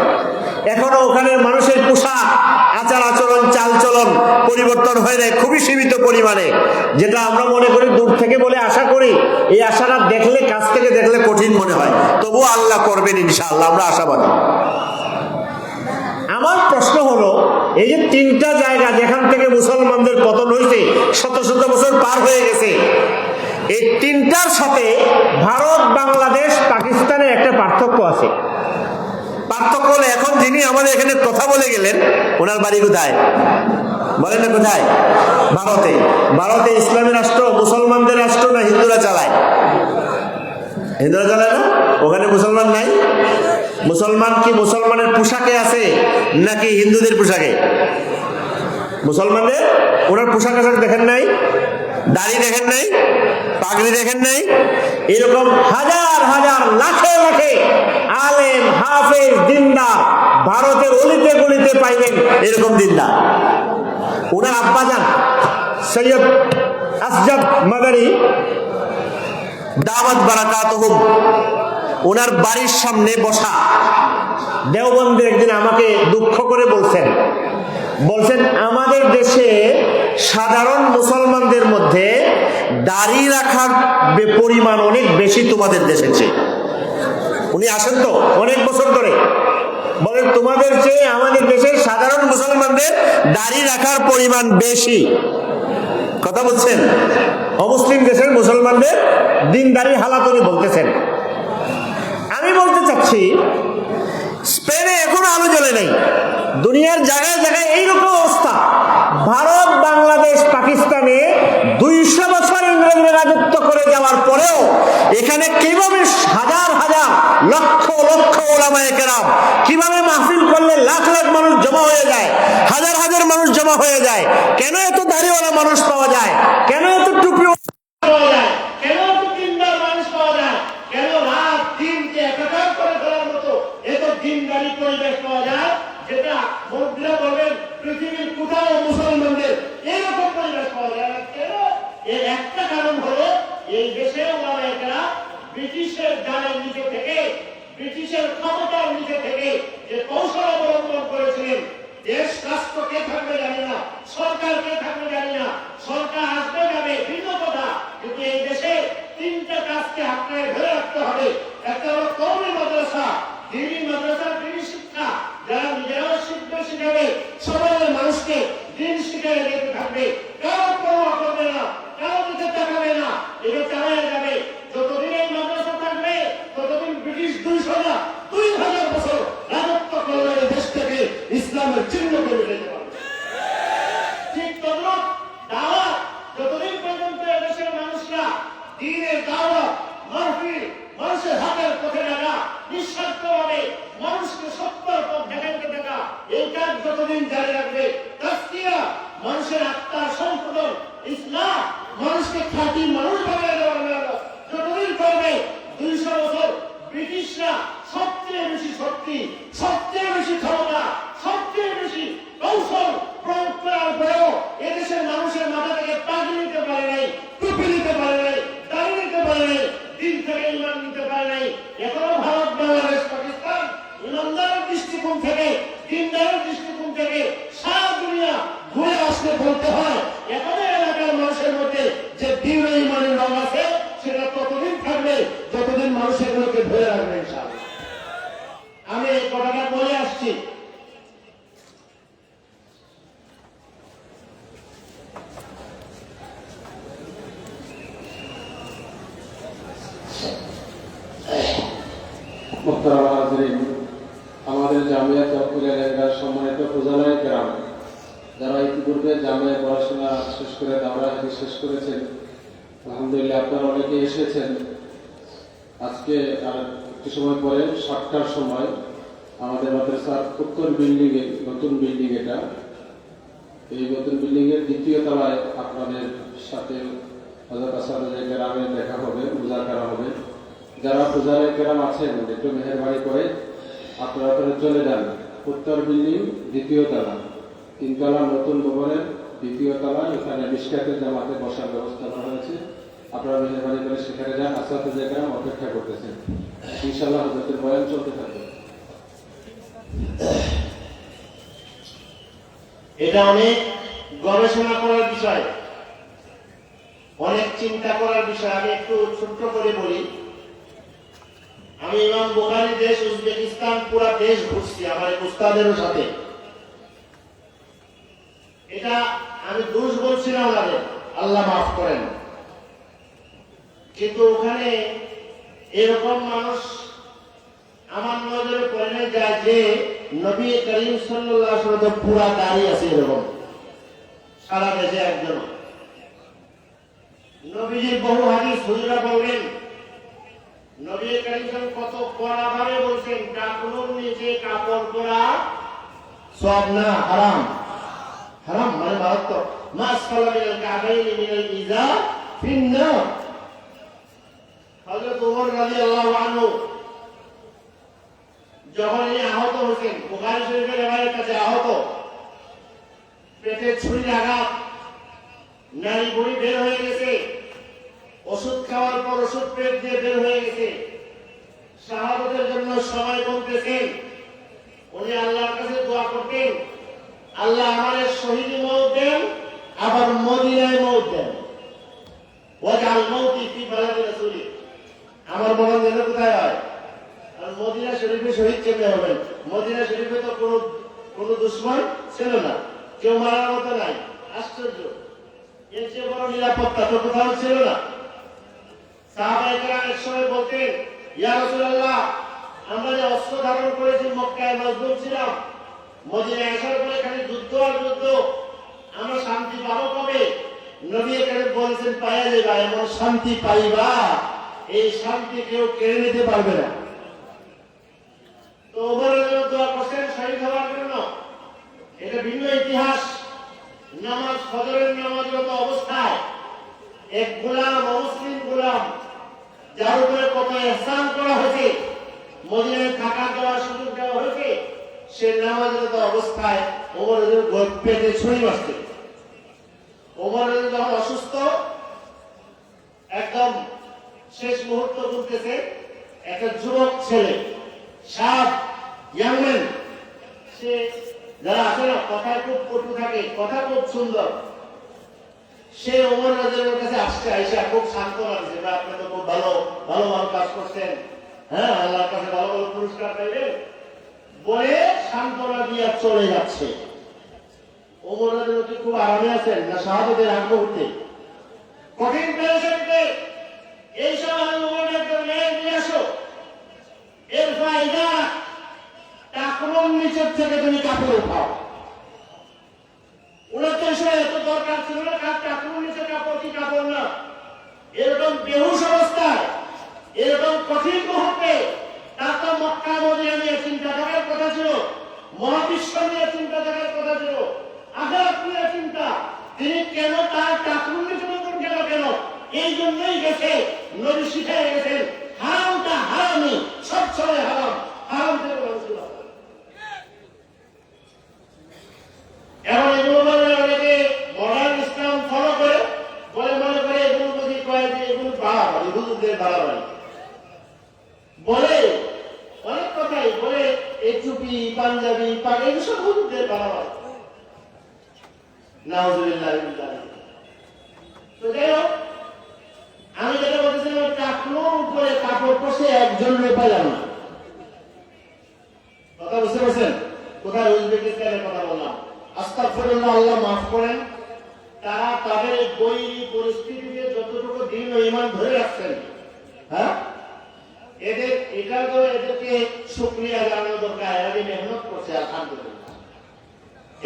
এখনো ওখানে মানুষের পোশাক, আচার আচরণ, চালচলন পরিবর্তন হয় না, খুবই সীমিত পরিমাণে। যেটা আমরা মনে করি দূর থেকে বলে আশা করি, এই আশাটা দেখলে, কাছ থেকে দেখলে কঠিন মনে হয়, তবুও আল্লাহ করবেন ইনশাআল্লাহ, আমরা আশাবাদী। আমার প্রশ্ন হলো, এই যে 3টা জায়গা যেখান থেকে মুসলমানদের পতন হয়েছে, শত শত বছর পার হয়ে গেছে, এই 3টার সাথে ভারত, বাংলাদেশ, পাকিস্তানের একটা পার্থক্য আছে। পার্থক্য হলো, এখন যিনি আমাদের এখানে কথা বলে গেলেন, ওনার বাড়ি কোথায়? বলেন না কোথায়? ভারতে। ভারতে ইসলামী রাষ্ট্র, মুসলমানদের রাষ্ট্র না হিন্দুরা চালায়? হিন্দুরা চালায় না? ওখানে মুসলমান নাই? মুসলমান কি মুসলমানের পোশাকে আছে নাকি হিন্দুদের পোশাকে? মুসলমানদের, ওনার পোশাক আশাক দেখেন নাই? দাড়ি দেখেন নাই? পাগড়ি দেখেন নাই? এরকম হাজার হাজার লাখে লাখে আলেম, হাফেজ, দিনদার ভারতের অলিতে গলিতে পাইবেন, এরকম দিনদার। ওনার আব্বাজান সৈয়দ আসজাদ মাদারি দাওয়াত বারাকাতুহুম, ওনার বাড়ির সামনে বসা দেওবন্দে একদিন আমাকে দুঃখ করে বলছেন আমাদের দেশে সাধারণ মুসলমানদের মধ্যে দাড়ি রাখার পরিমাণ অনেক বেশি তোমাদের দেশের চেয়ে। উনি আসেন তো অনেক বছর ধরে, বলেন তোমাদের চেয়ে আমাদের দেশের সাধারণ মুসলমানদের দাড়ি রাখার পরিমাণ বেশি। কথা বলছেন, অমুসলিম দেশের মুসলমানদের দিনদারির হালাত উনি বলতেছেন। আমি বলতে চাচ্ছি, স্পেনে এখনো আলো জ্বলে নাই, দুনিয়ার জায়গায় জায়গায় এইরকম অবস্থা। ভারত, বাংলাদেশ, পাকিস্তানে 200 বছর ইংরেজরা রাজত্ব করে যাওয়ার পরেও এখানে কিভাবে হাজার হাজার লক্ষ লক্ষ ওলামায়ে কেরাম, কিভাবে মাহফিল করলে লাখ লাখ মানুষ জমা হয়ে যায়, হাজার হাজার মানুষ জমা হয়ে যায়। কেন এত দাড়িওয়ালা মানুষ পাওয়া যায়? কেন এত টুপি পাওয়া যায়? কেন এত দিনদার মানুষ পাওয়া যায়? কেন রাত দিনকে একাকার করে ফেলার মতো এত দিনদারি পরিবেশ পাওয়া যায়, যেটা মন্ত্রীরা বলবেন পৃথিবীর কোথাও মুসলমানদের এরকম পরিবেশ পাওয়া যায় না? কেন? এর একটা কারণ হলো, এই দেশে ওলামায়েরা ব্রিটিশের জালের নিচে থেকে, ব্রিটিশের ক্ষমতার নিচে থেকে যে কৌশল অবলম্বন করেছিলেন, দেশ রাষ্ট্র কে থাকবে জানি না, সরকার কে থাকবে জানি না, সরকার আসবে যাবে ভিন্ন কথা, কিন্তু এই দেশে 3টা কাজকে আপনাকে ধরে রাখতে হবে। একটা হলো কওমি মাদ্রাসা, দিনী মাদ্রাসা, দিনী শিক্ষা, যারা নিজেরাও শিখবে, শিখাবে, সবাই মানুষকে দিন শিখায় যেতে থাকবে, কারো পরোয়া করবে না, কারো দিকে তাকাবে না, এটা চালায় যাবে। যতদিন এই মাদ্রাসা থাকবে ততদিন ব্রিটিশ 200 না 2000 বছর রাজত্ব করলে দেশ থেকে ইসলামের চিহ্ন করে যেতে পারবে। ঠিক তদ্রুপ দাওয়াত, যতদিন পর্যন্ত এদেশের মানুষরা দ্বীনের দাওয়াত, মাহফিল, মানুষের হাতের পথে লাগা, নিঃস্বার্থভাবে মানুষকে সত্যের পথ দেখাইতে থাকা, এই কাজ যতদিন জারি রাখবে, তাসকিয়া, মানুষের আত্মার সংশোধন, ইসলাম, মানুষকে খাঁটি মানুষ বানিয়ে দেওয়ার মেহনত যতদিন করবে, 200 বছর ব্রিটিশরা সবচেয়ে বেশি শক্তি, সবচেয়ে বেশি ক্ষমতা, সবচেয়ে বেশি কৌশল প্রয়োগ করার পরেও এদেশের মানুষের মাথা থেকে পাগড়ি নিতে পারে নাই, টুপি নিতে পারে নাই, দাড়ি নিতে পারে নাই, দিন থেকে ইমান নিতে পারে নাই। এখনো ভারত, বাংলাদেশ, পাকিস্তান ইমানদারের দৃষ্টিকোণ থেকে, দিনদারের দৃষ্টিকোণ থেকে সারা দুনিয়া ঘুরে আসলে বলতে হয়, এখন এলাকার মানুষের মধ্যে যে দিন ও ইমানের রং আছে, সেটা ততদিন থাকবে যতদিন মানুষের লোকে ধরে রাখবে ইনশাআল্লাহ। আমি এই কথাটা বলে আসছি। আমাদের জামিয়া চকপুরের এলাকার সম্মানিত ফুজালায়ে কেরাম, যারা ইতিপূর্বে জামিয়া পড়াশোনা শেষ করে দাওরা হাদিস শেষ করেছেন, আলহামদুলিল্লাহ আপনারা অনেকে এসেছেন। আজকে আর একটু সময় পরে 7টার সময় আমাদের মাদ্রাসার উত্তর বিল্ডিংয়ে, নতুন বিল্ডিং এটা, এই নতুন বিল্ডিং এর দ্বিতীয় তলায় আপনাদের সাথে হযরত আসাদুল কেরামের দেখা হবে, মুজাকারা হবে। যারা পূজারী কেরাম আছেন একটু মেহেরবানি করে আপনারা চলে যান উত্তর বিল্ডিং দ্বিতীয় তলা, 3 তলা নতুন ভবনের দ্বিতীয় তলা, এখানে মিশকাতের জামাতে বসার ব্যবস্থা করা হয়েছে। আপনারা মেহেরবানি করে সেখানে যান। আসাদুল কেরাম অপেক্ষা করতেছেন, ইনশাআল্লাহ হযরতের বয়ান চলতে থাকবে। এটা অনেক গবেষণা করার বিষয়, অনেক চিন্তা করার বিষয়। আমি একটু ছোট্ট করে বলি। আমি ইমাম বুখারী দেশ উজবেকিস্তান পুরা দেশ ঘুরছি আমার এক উস্তাদেরও সাথে। এটা আমি দোষ বলছি না ওনাদের, আল্লাহ মাফ করেন, কিন্তু ওখানে এরকম মানুষ আমার নজরে পড়ে যায় যে নবী করিম সাল্লাল্লাহু আলাইহি ওয়াসাল্লাম পুরা দাঁড়িয়ে আছে এরকম সারা দেশে একজন। নবীজির বহু হাদিস হুজুরা বলবেন, নবী করিম কত কড়া ভাবে বলছেন টাকুর নিচে কাপড় পরা সব না, হারাম। হারাম মানে মারাত্মক। মাসকালা মিনাল কাবাইনি মিনাল ইজার ফিন্নার। হযরত ওমর রাদিয়াল্লাহু আনহু যখন এই আহত হয়েছেন, বুখারী শরীফের রিওয়ায়াত কাছে আহত, পেটে ছুরির আঘাত, নাড়ি ভুঁড়ি বের হয়ে গেছে, ওষুধ খাওয়ার পর ওষুধ পেট দিয়ে বের হয়ে গেছে, শাহাদাতের জন্য সময় কমতেছেন, উনি আল্লাহর কাছে দোয়া করতেন, আল্লাহ আমাদের শহীদ মওত দেন, আবার মদিনায় মওত দেন। ওয়াজআল মাউতি ফি বালাদি রাসূলি। আমার মরণ যেন কোথায় হয়? আর মদিনা শরীফে শহীদ কেমনে হবেন? মদিনা শরীফে তো কোনো দুশমন ছিল না, কেউ মারার মতো নাই। আশ্চর্য, এর চেয়ে বড় নিরাপত্তা তো কোথাও ছিল না। সাহাবায়ে কেরাম এক সময় বলতেন, ইয়া রাসূলুল্লাহ, আমরা যে অস্ত্র ধারণ করেছি মক্কায় মজলুম ছিলাম, মদিনায় আসার পরে খালি যুদ্ধ আর যুদ্ধ, আমরা শান্তি পাবো কবে? নবী করিম বলেছেন, পাইয়া যাবা, এমন শান্তি পাইবা এই শান্তি কেউ কেড়ে নিতে পারবে না। তো ওমরের জন্য দোয়া করছেন শহীদ হওয়ার জন্য। এটা ভিন্ন ইতিহাস। নামাজ, ফজরের নামাজরত অবস্থায় এক গোলাম, অমুসলিম গোলাম, যার উপরে কত ইহসান করা হয়েছে, মদিনায় থাকা দেওয়ার সুযোগ দেওয়া হয়েছে, সে নামাজরত অবস্থায় ওমরের পেটে ছুরি মারছে। ওমরের যখন অসুস্থ, একদম শেষ মুহূর্ত বলতেছে, একটা যুবক ছেলে, সাব ইয়াংম্যান, সে যারা আছে না কথায় খুব কটু থাকে, কথা খুব সুন্দর, সে ওমর রাদিয়াল্লাহু কাছে আসছে, আয়েশা খুব শান্ত লাগছে, আপনি তো খুব ভালো ভালো ভালো কাজ করছেন, হ্যাঁ আল্লাহর কাছে ভালো ভালো পুরস্কার পাইবেন বলে সান্ত্বনা দিয়ে চলে যাচ্ছে। ওমর রাদিয়াল্লাহু খুব আরামে আছেন না শাহাদাতের আগ মুহূর্তে কঠিন পেরেশানিতে এই সময় ওমর একজন মেয়ে নিয়ে আসো, এর ফায়দা টাকুর নিচের থেকে তুমি কাপড় উঠাও। ওনার তো সময় এত দরকার ছিল না, টাকুর নিচে কাপড় কি কাপড় না, এরকম বেহুশ অবস্থায়, এরকম কঠিন মুহূর্তে তার তো মক্কা মদিনা নিয়ে চিন্তা করার কথা ছিল, মহাবিশ্ব নিয়ে চিন্তা করার কথা ছিল, আখিরাত নিয়ে চিন্তা। তিনি কেন তার টাকুর নিচে কাপড় গেল কেন? এই জন্যই গেছে, নবী শিখাই গেছেন হারামটা হারামি, সব সময় হারাম, হারাম থেকে বলছিল। এখন এগুলো বলে অনেকে মডার্ন ইসলাম ফলো করে বলে, মনে করে এগুলো যদি কয় যে এগুলো বাড়াবাড়ি, হুজুরদের বাড়াবাড়ি বলে, অনেক কথাই বলে, এই টুপি পাঞ্জাবি পাগ এগুলো সব হুজুরদের বাড়াবাড়ি। নাউজুবিল্লাহ। তো যাই হোক, আমি যেটা বলতেছিলাম, টাকলোর উপরে কাপড় পরছে একজন পেলাম না। কথা বুঝতে পারছেন? কোথায়? উজবেকিস্তানের কথা বললাম। আস্তাগফিরুল্লাহ, আল্লাহ মাফ করেন। তারা তাদের এই বৈরী পরিস্থিতিতে যতটুকু দিন ও ঈমান ধরে রাখছেন, হ্যাঁ, এদের এটা তো এদেরকে শুকরিয়া জানানো দরকার। এরা মেহনত করছে, আলহামদুলিল্লাহ।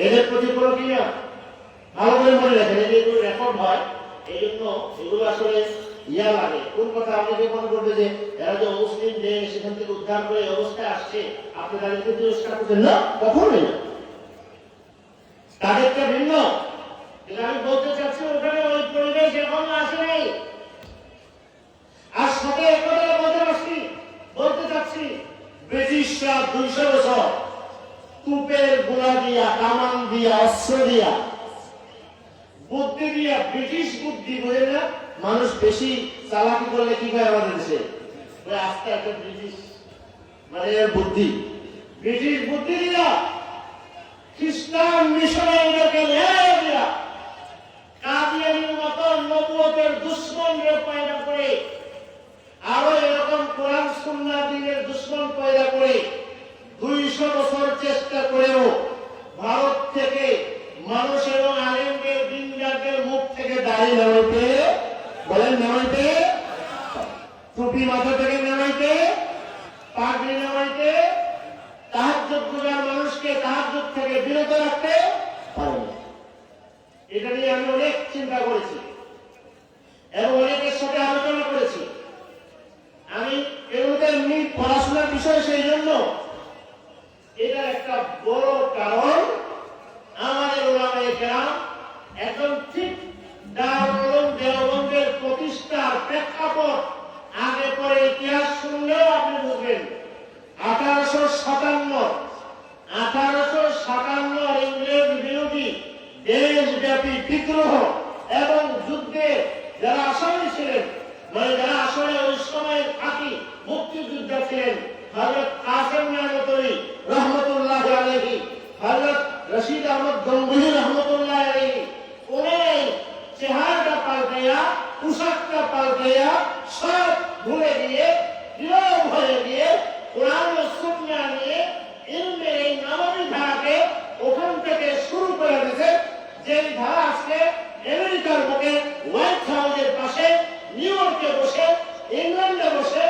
এদের প্রতি কোনো কি না, ভালো করে মনে রাখেন, এগুলো রেকর্ড হয়, এই জন্য এগুলো আসলে ইয়া লাগে। কোন কথা আপনাকে মনে করবে যে এরা যে মুসলিম দেশ, সেখান থেকে উদ্ধার করে এই অবস্থায় আসছে, আপনি তাদেরকে তিরস্কার করছেন না, কখনোই না। তাদেরটা ভিন্ন। কিন্তু আমি বলতে চাচ্ছি ওখানে ওই পরিবেশ এখনো আসে নাই। আর সাথে একথা বলতে চাচ্ছি, ব্রিটিশরা 200 বছর তুপের গোলা দিয়া, কামান দিয়া, অস্ত্র দিয়া, বুদ্ধি দিয়া, ব্রিটিশ বুদ্ধি বোঝে না। মানুষ বেশি চালাকি করলে কি হয় আমাদের দেশে, আস্তে একটা ব্রিটিশ মানে এর বুদ্ধি, ব্রিটিশ বুদ্ধি দিয়া খ্রিস্টান মিশনারিদেরকে ন্যায় দিয়া কাদিয়ানির মতো নবুয়তের দুশ্মনদের পয়দা করে, আরো এরকম কোরআন সুন্নাহ দ্বীনের দুশ্মন পয়দা করে 200 বছর চেষ্টা করেও ভারত থেকে মানুষ এবং আলেমদের দিনদারদের মুখ থেকে দাড়ি নামাইতে, বলেন নামাইতে, টুপি মাথা থেকে নামাইতে, পাগড়ি নামাইতে, তাহাজ্জুদ গুজার মানুষকে তাহাজ্জুদ থেকে বিরত রাখতে পারে না। এটা নিয়ে আমি অনেক চিন্তা করেছি এবং অনেকের সাথে আলোচনা করেছি। আমি এগুলোতে এমনি পড়াশোনার বিষয়, সেই জন্য এটা একটা বড় কারণ আমাদের ওলামায়ে কেরাম একদম ঠিক দারুল উলুম দেওবন্দের প্রতিষ্ঠার প্রেক্ষাপট আগে পরে ইতিহাস শুনলেও আপনি বুঝবেন। 1857 ইংরেজ বিরোধী দেশব্যাপী বিদ্রোহ এবং যুদ্ধে যারা আসামি ছিলেন, মানে যারা আসলে ওই সময়ের খাঁটি মুক্তিযোদ্ধা ছিলেন, হযরত কাসেম নানতরি রহমতুল্লাহ আলাইহি, হযরত রশিদ আহমদ গঙ্গুহি রহমতুল্লাহ আলাইহি, ওনারাই চেহারাটা পাল্টাইয়া, পোশাকটা পাল্টাইয়া, সব ভুলে গিয়ে, নীরব হয়ে গিয়ে, কোরআন ও সুন্নাহ নিয়ে ইলমের এই নববী ধারাকে ওখান থেকে শুরু করে দিয়েছে। যে ধারা আজকে আমেরিকার বুকে হোয়াইট হাউসের পাশে, নিউ ইয়র্কে বসে, ইংল্যান্ডে বসে,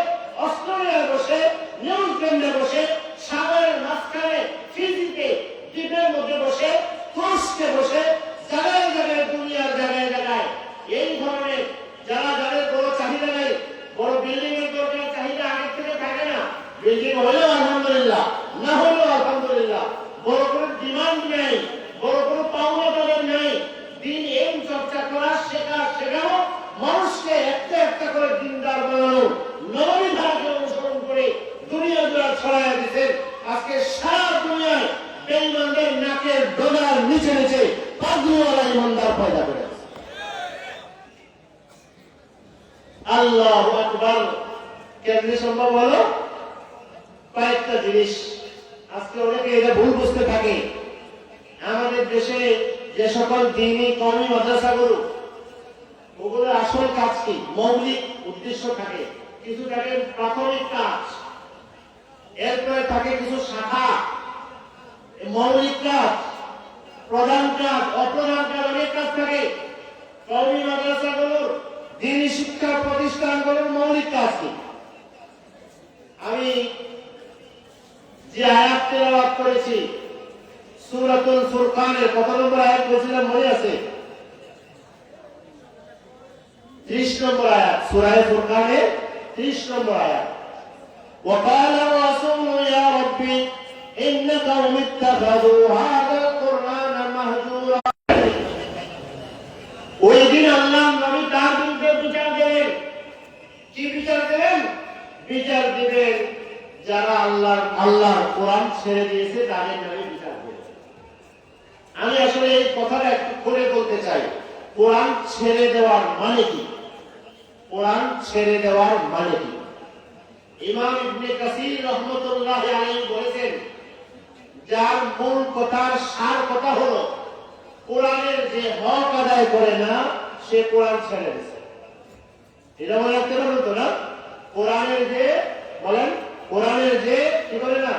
অস্ট্রেলিয়ায় বসে, নিউজিল্যান্ডে বসে, সাগরের মাঝখানে ফিজিতে দ্বীপের মধ্যে বসে, তুরস্কে বসে, জায়গায় জায়গায়, দুনিয়ার জায়গায় জায়গায় এই ধরনের যারা, যাদের বড় চাহিদা নেই, বড় বিল্ডিং এর দরকার, চাহিদা আগের থেকে থাকে না, বিল্ডিং হলেও আলহামদুলিল্লাহ, না হলেও আলহামদুলিল্লাহ, বড় কোনো ডিমান্ড নেই, বড় কোনো পাওনা তাদের নেই, দিন এম চর্চা করা, শেখানো, মানুষকে একটা একটা করে দিনদার বানানো, নবী ধারাকে অনুসরণ করে দুনিয়া জুড়ে ছড়াইয়া দিতে আজকে সারা দুনিয়ায় বেঈমানদের নাকের ডগার নিচে নিচে পাগড়িওয়ালা ইমানদার পয়দা করে। আল্লাহু আকবার। কেমনে সম্ভব হলো? কয়েকটা জিনিস আজকে অনেকে এটা ভুল বুঝতে থাকে। আমাদের দেশে যে সকল দ্বীনি কওমি মাদ্রাসাগুলো, ওগুলোর আসল কাজ কি? মৌলিক উদ্দেশ্য থাকে, কিছু থাকে প্রাথমিক কাজ, এরপরে থাকে কিছু শাখা, মৌলিক কাজ, প্রধান কাজ, অপ্রধান কাজ, অনেক কাজ থাকে। কওমি মাদ্রাসাগুলোর, দ্বীনি শিক্ষা প্রতিষ্ঠানগুলোর মৌলিক কাজ কি? আমি যে আয়াত তেলাওয়াত করেছি সূরাতুল ফুরকানের কত নম্বর আয়াত বলেছিলাম মনে আছে? 30 নম্বর আয়াত, সূরা ফুরকানের 30 নম্বর আয়াত। وقال الرسول يا ربي إن قوم اتخذوا هذا القرآن مهجورا। ওই দিন আল্লাহ নবী তার বিরুদ্ধে বিচার দেবেন। কি বিচার দেবেন? বিচার দিবেন যারা আল্লাহর কোরআন ছেড়ে দিয়েছে, তাদের নামে বিচার দেবেন। আমি আসলে এই কথাটা একটু খুলে বলতে চাই, কোরআন ছেড়ে দেওয়ার মানে কি? কোরআন ছেড়ে দেওয়ার মানে কি? ইমাম ইবনে কাসির রহমতুল্লাহ আলাইহি বলেছেন, যার মূল কথার সার কথা হলো কোরআনের যে হক আদায় করে না, সে কোরআন ছেড়ে দিয়েছে। এটা মনে রাখতে পারবেন তো না? কোরআনের যে, বলেন, কোরআনের যে কি করে না,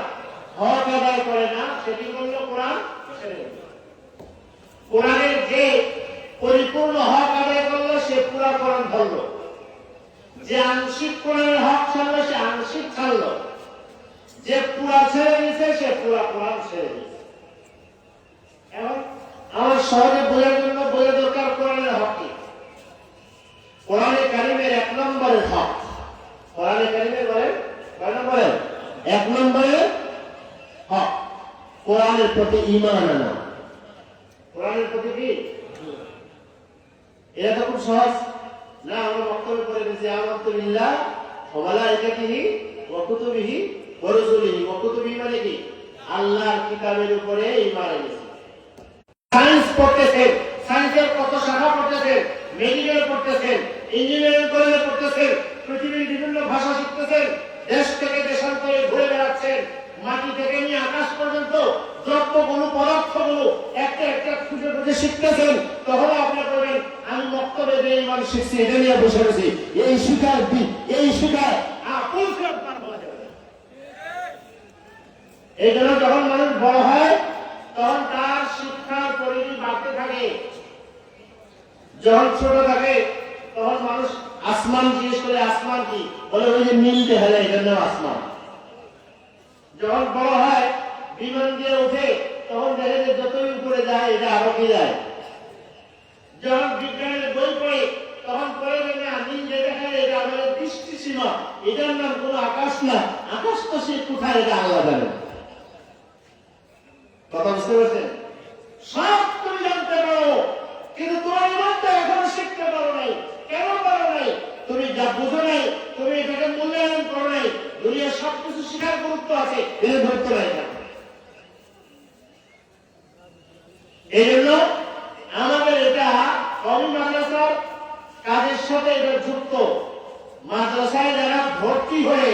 হক আদায় করে না, সেটি বলল কোরআন ছেড়ে দিল। কোরআনের যে পরিপূর্ণ হক আদায় করলো, সে পুরা কোরআন ধরলো। যে আংশিক কোরআনের হক ছাড়লো, সে আংশিক ছাড়লো। যে পুরা ছেড়ে দিয়েছে, সে পুরা কোরআন ছেড়ে দিয়েছে। এখন আমার সহজে বোঝার জন্য বোঝা দরকার কোরআনের হক কি। কোরআনে কারিমের 1 কোরআনে কারিমে বলেন কয় নম্বরে? 1 নম্বরে হক, কোরআনের প্রতি ঈমান আনা। কোরআনের প্রতি কি? এটা তো খুব সহজ না? আমরা বক্তব্য করে গেছি আমানতু বিল্লাহ ওয়া মালাইকাতিহি ওয়া কুতুবিহি ওয়া রুসুলিহি। ওয়া কুতুবিহি মানে কি? আল্লাহর কিতাবের উপরে ঈমান এনেছি। সায়েন্স পড়তেছেন, সায়েন্সের কত শাখা পড়তেছেন, মেডিকেল পড়তেছেন, ইঞ্জিনিয়ারিং কলেজে পড়তেছেন, পৃথিবীর বিভিন্ন ভাষা শিখতেছেন, দেশ থেকে দেশান্তরে ঘুরে বেড়াচ্ছেন, মাটি থেকে নিয়ে আকাশ পর্যন্ত দ্রব্যগুলো পদার্থগুলো একটা একটা খুঁজে খুঁজে শিখতেছেন, তখন আপনি বলবেন আমি মক্তবে যে ইমান শিখছি এটা নিয়ে বসে রয়েছি। এই শিকার আপুল ফেরত বলা যাবে না। এই জন্য যখন মানুষ বড় হয় তখন তার শিক্ষার পরিধি বাড়তে থাকে। যখন ছোট থাকে তখন মানুষ আসমান জিজ্ঞেস করে, আসমান কি? বলে ওই যে নীল দেখা যায়, এটার নাম আসমান। যখন বড় হয় বিমান দিয়ে ওঠে তখন দেখে যে যতই উপরে যায় এটা আরো কি যায়। যখন বিজ্ঞানের বই পড়ে তখন পড়ে দেখে নীল যে দেখা যায় এটা আমাদের দৃষ্টি সীমা, এটার নাম কোনো আকাশ না, আকাশ তো সে কোথায় এটা আল্লাহ জানে। কথা বুঝতে পারছেন? সব তুমি জানতে পারো কিন্তু তোমার ইমানটা এখনো শিখতে পারো নাই। কেন পারো নাই? তুমি যা বুঝো নাই, তুমি এটাকে মূল্যায়ন করো নাই। দুনিয়ার সবকিছু শিখার গুরুত্ব আছে, এটা ধরতে নাই। এই জন্য আমাদের এটা কওমি মাদ্রাসার কাজের সাথে এটা যুক্ত। মাদ্রাসায় যারা ভর্তি হয়ে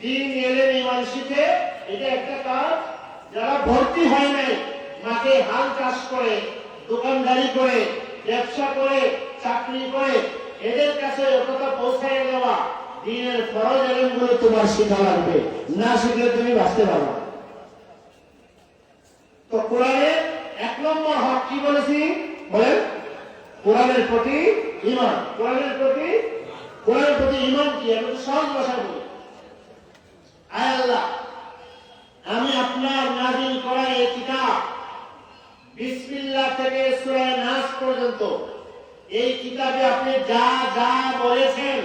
দ্বীন এলেম ঈমান শিখে, এটা একটা কাজ। যারা ভর্তি হয় নাই, মাঠে হাল চাষ করে, দোকানদারি করে, ব্যবসা করে, চাকরি করে, এদের কাছে কথা পৌঁছায় দেওয়া, দ্বীনের ফরজ এলেমগুলো তোমার শেখা লাগবে, না শিখলে তুমি বাঁচতে পারো না। তো কোরআনে 1 নম্বর হক কি বলেছি? বলেন কোরআনের প্রতি ঈমান। কোরআনের প্রতি ঈমান কি? আমি সহজ ভাষায় বলি, আয় আল্লাহ, আমি আপনার নাযিল করা এই কিতাব বিসমিল্লাহ থেকে সূরা নাস পর্যন্ত, এই কিতাবে আপনি যা যা বলেছেন,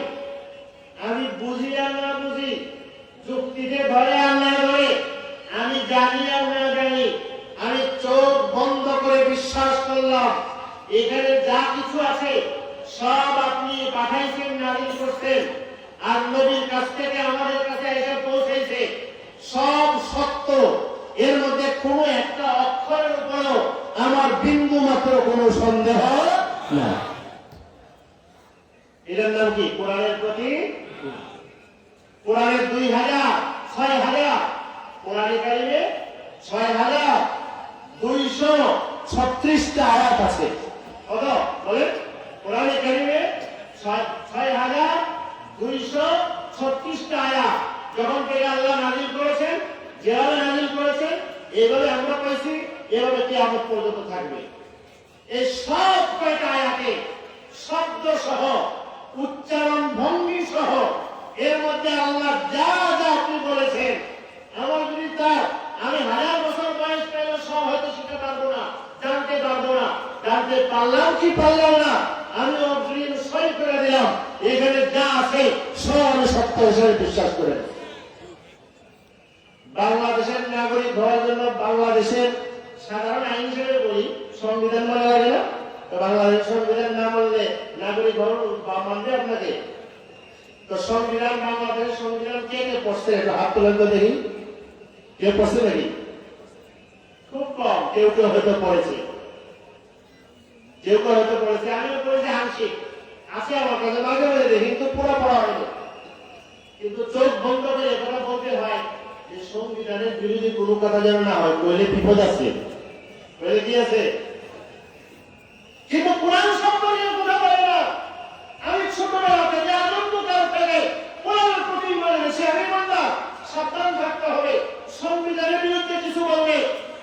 আমি বুঝি আর না বুঝি, যুক্তিতে ধরে আর না ধরে, আমি জানি আর না জানি, আমি চোখ বন্ধ করে বিশ্বাস করলাম এখানে যা কিছু আছে সব আপনি পাঠাইছেন, নাযিল করছেন, আর নবীর কাছ থেকে আমাদের কাছে এটা পৌঁছেছে, সব সত্য। এর মধ্যে কোনো একটা অক্ষরের উপরও আমার বিন্দু মাত্র কোনো সন্দেহ না। এটার নাম কি? কোরআনের প্রতি। কোরআনের 6,000 কোরআনে কারিমে 6,236টা আয়াত আছে। কত বলেন? কোরআনে কারিমে 6,236টা আয়াত যখন থেকে আল্লাহ নাযিল করেছেন, যেভাবে নাযিল করেছেন এইভাবে আমরা পাইছি, এভাবে কিয়ামত পর্যন্ত থাকবে। এই সব কয়টা আয়াতে শব্দ সহ, উচ্চারণ ভঙ্গি সহ, এর মধ্যে আল্লাহ যা যা আপনি বলেছেন, আমার যদি তার আমি 1000 বছর বয়স পেলে সব হয়তো শিখতে পারবো না, জানতে পারবো না, জানতে পারলাম কি পারলাম না, আমি অগ্রিম সই করে দিলাম এখানে যা আছে সব আমি সত্য হিসেবে বিশ্বাস করে। বাংলাদেশের নাগরিক হওয়ার জন্য বাংলাদেশের সাধারণ আইন হিসেবে বলি, সংবিধান মানা লাগে না? তো বাংলাদেশ সংবিধান না মানলে নাগরিক মানবে আপনাকে? তো সংবিধান, বাংলাদেশের সংবিধান কে কে পড়ছে? একটু হাত তোলেন তো দেখি, কেউ পড়ছে নাকি? খুব কম, কেউ কেউ হয়তো পড়েছে, আমিও পড়েছি আংশিক, আছে আমার কাছে মাঝে মাঝে দেখি, কিন্তু পুরো পড়া হয়নি। কিন্তু চোখ বন্ধ করে কথা বলতে হয় যে সংবিধানের বিরোধী কোনো কথা যেন না হয়, কইলে বিপদ আছে, কইলে কি আছে। কিন্তু কোরআন শব্দ নিয়ে কথা বলে না। আমি ছোটবেলা থেকে আনন্দকাল থেকে কোরআনের প্রতি ঈমান এনেছি। আমি বান্দা, সাবধান থাকতে হবে। সংবিধানের বিরুদ্ধে কিছু বলবে,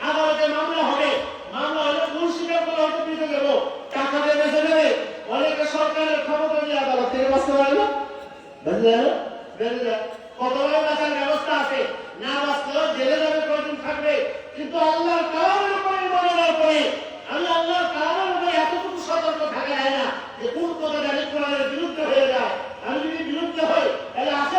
আদালতে মামলা হবে, মামলা হলে ভুল স্বীকার করে হয়তো পিঠে দেবো, টাকা দিয়ে বেঁচে দেবে। অনেকে সরকারের ক্ষমতা দিয়ে আদালত থেকে বাঁচতে পারে না, বেঁচে যায়। কতবার বাঁচার ব্যবস্থা আছে, না বাঁচলেও জেলে যাবে, কয়দিন থাকবে। কিন্তু আল্লাহর কালামের উপরে ঈমান আনার পরে আমি আল্লাহর কালামের উপরে এতটুকু সতর্ক থাকা যায় না যে কোন কথা জানি কোরআনের বিরুদ্ধে হয়ে যায়। আমি যদি বিরুদ্ধে হই তাহলে আছে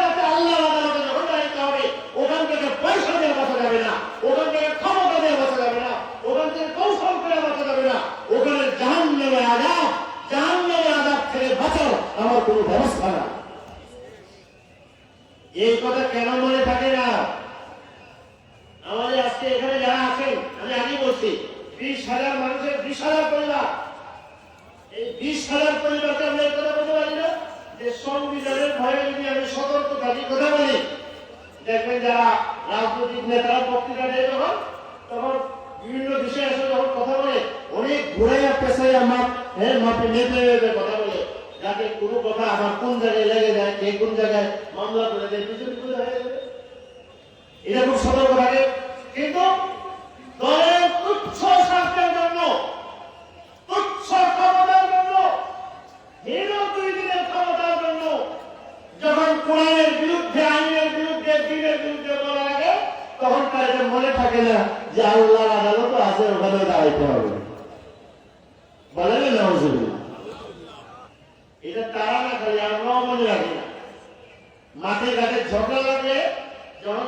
দেখবেন যারা রাজনৈতিক নেতারা বক্তৃতা দেয় তখন বিভিন্ন বিষয়ে এসে যখন কথা বলে অনেক ঘুরে পেছাই আমার মাপে নেপে নেপে কথা বলে, যাতে কোনো কথা আমার কোন জায়গায় লেগে যায়, কে কোন জায়গায় মামলা করে দেয়, পিছনে পিছনে হয়ে যাবে। এটা খুব সতর্ক থাকে। কিন্তু দলের তুচ্ছ স্বার্থের জন্য, তুচ্ছ ক্ষমতার জন্য, হীন 2 দিনের ক্ষমতার জন্য যখন কোরআনের বিরুদ্ধে, আইনের বিরুদ্ধে, দিনের বিরুদ্ধে বলা লাগে, তখন তাদের মনে থাকে না যে আল্লাহর আদালত আছে, ওখানে দাঁড়াইতে হবে। বলেন না হুজুর, এটা তারা না খালি আমরাও মনে রাখি না। মাঠে ঘাটে ঝগড়া লাগে যখন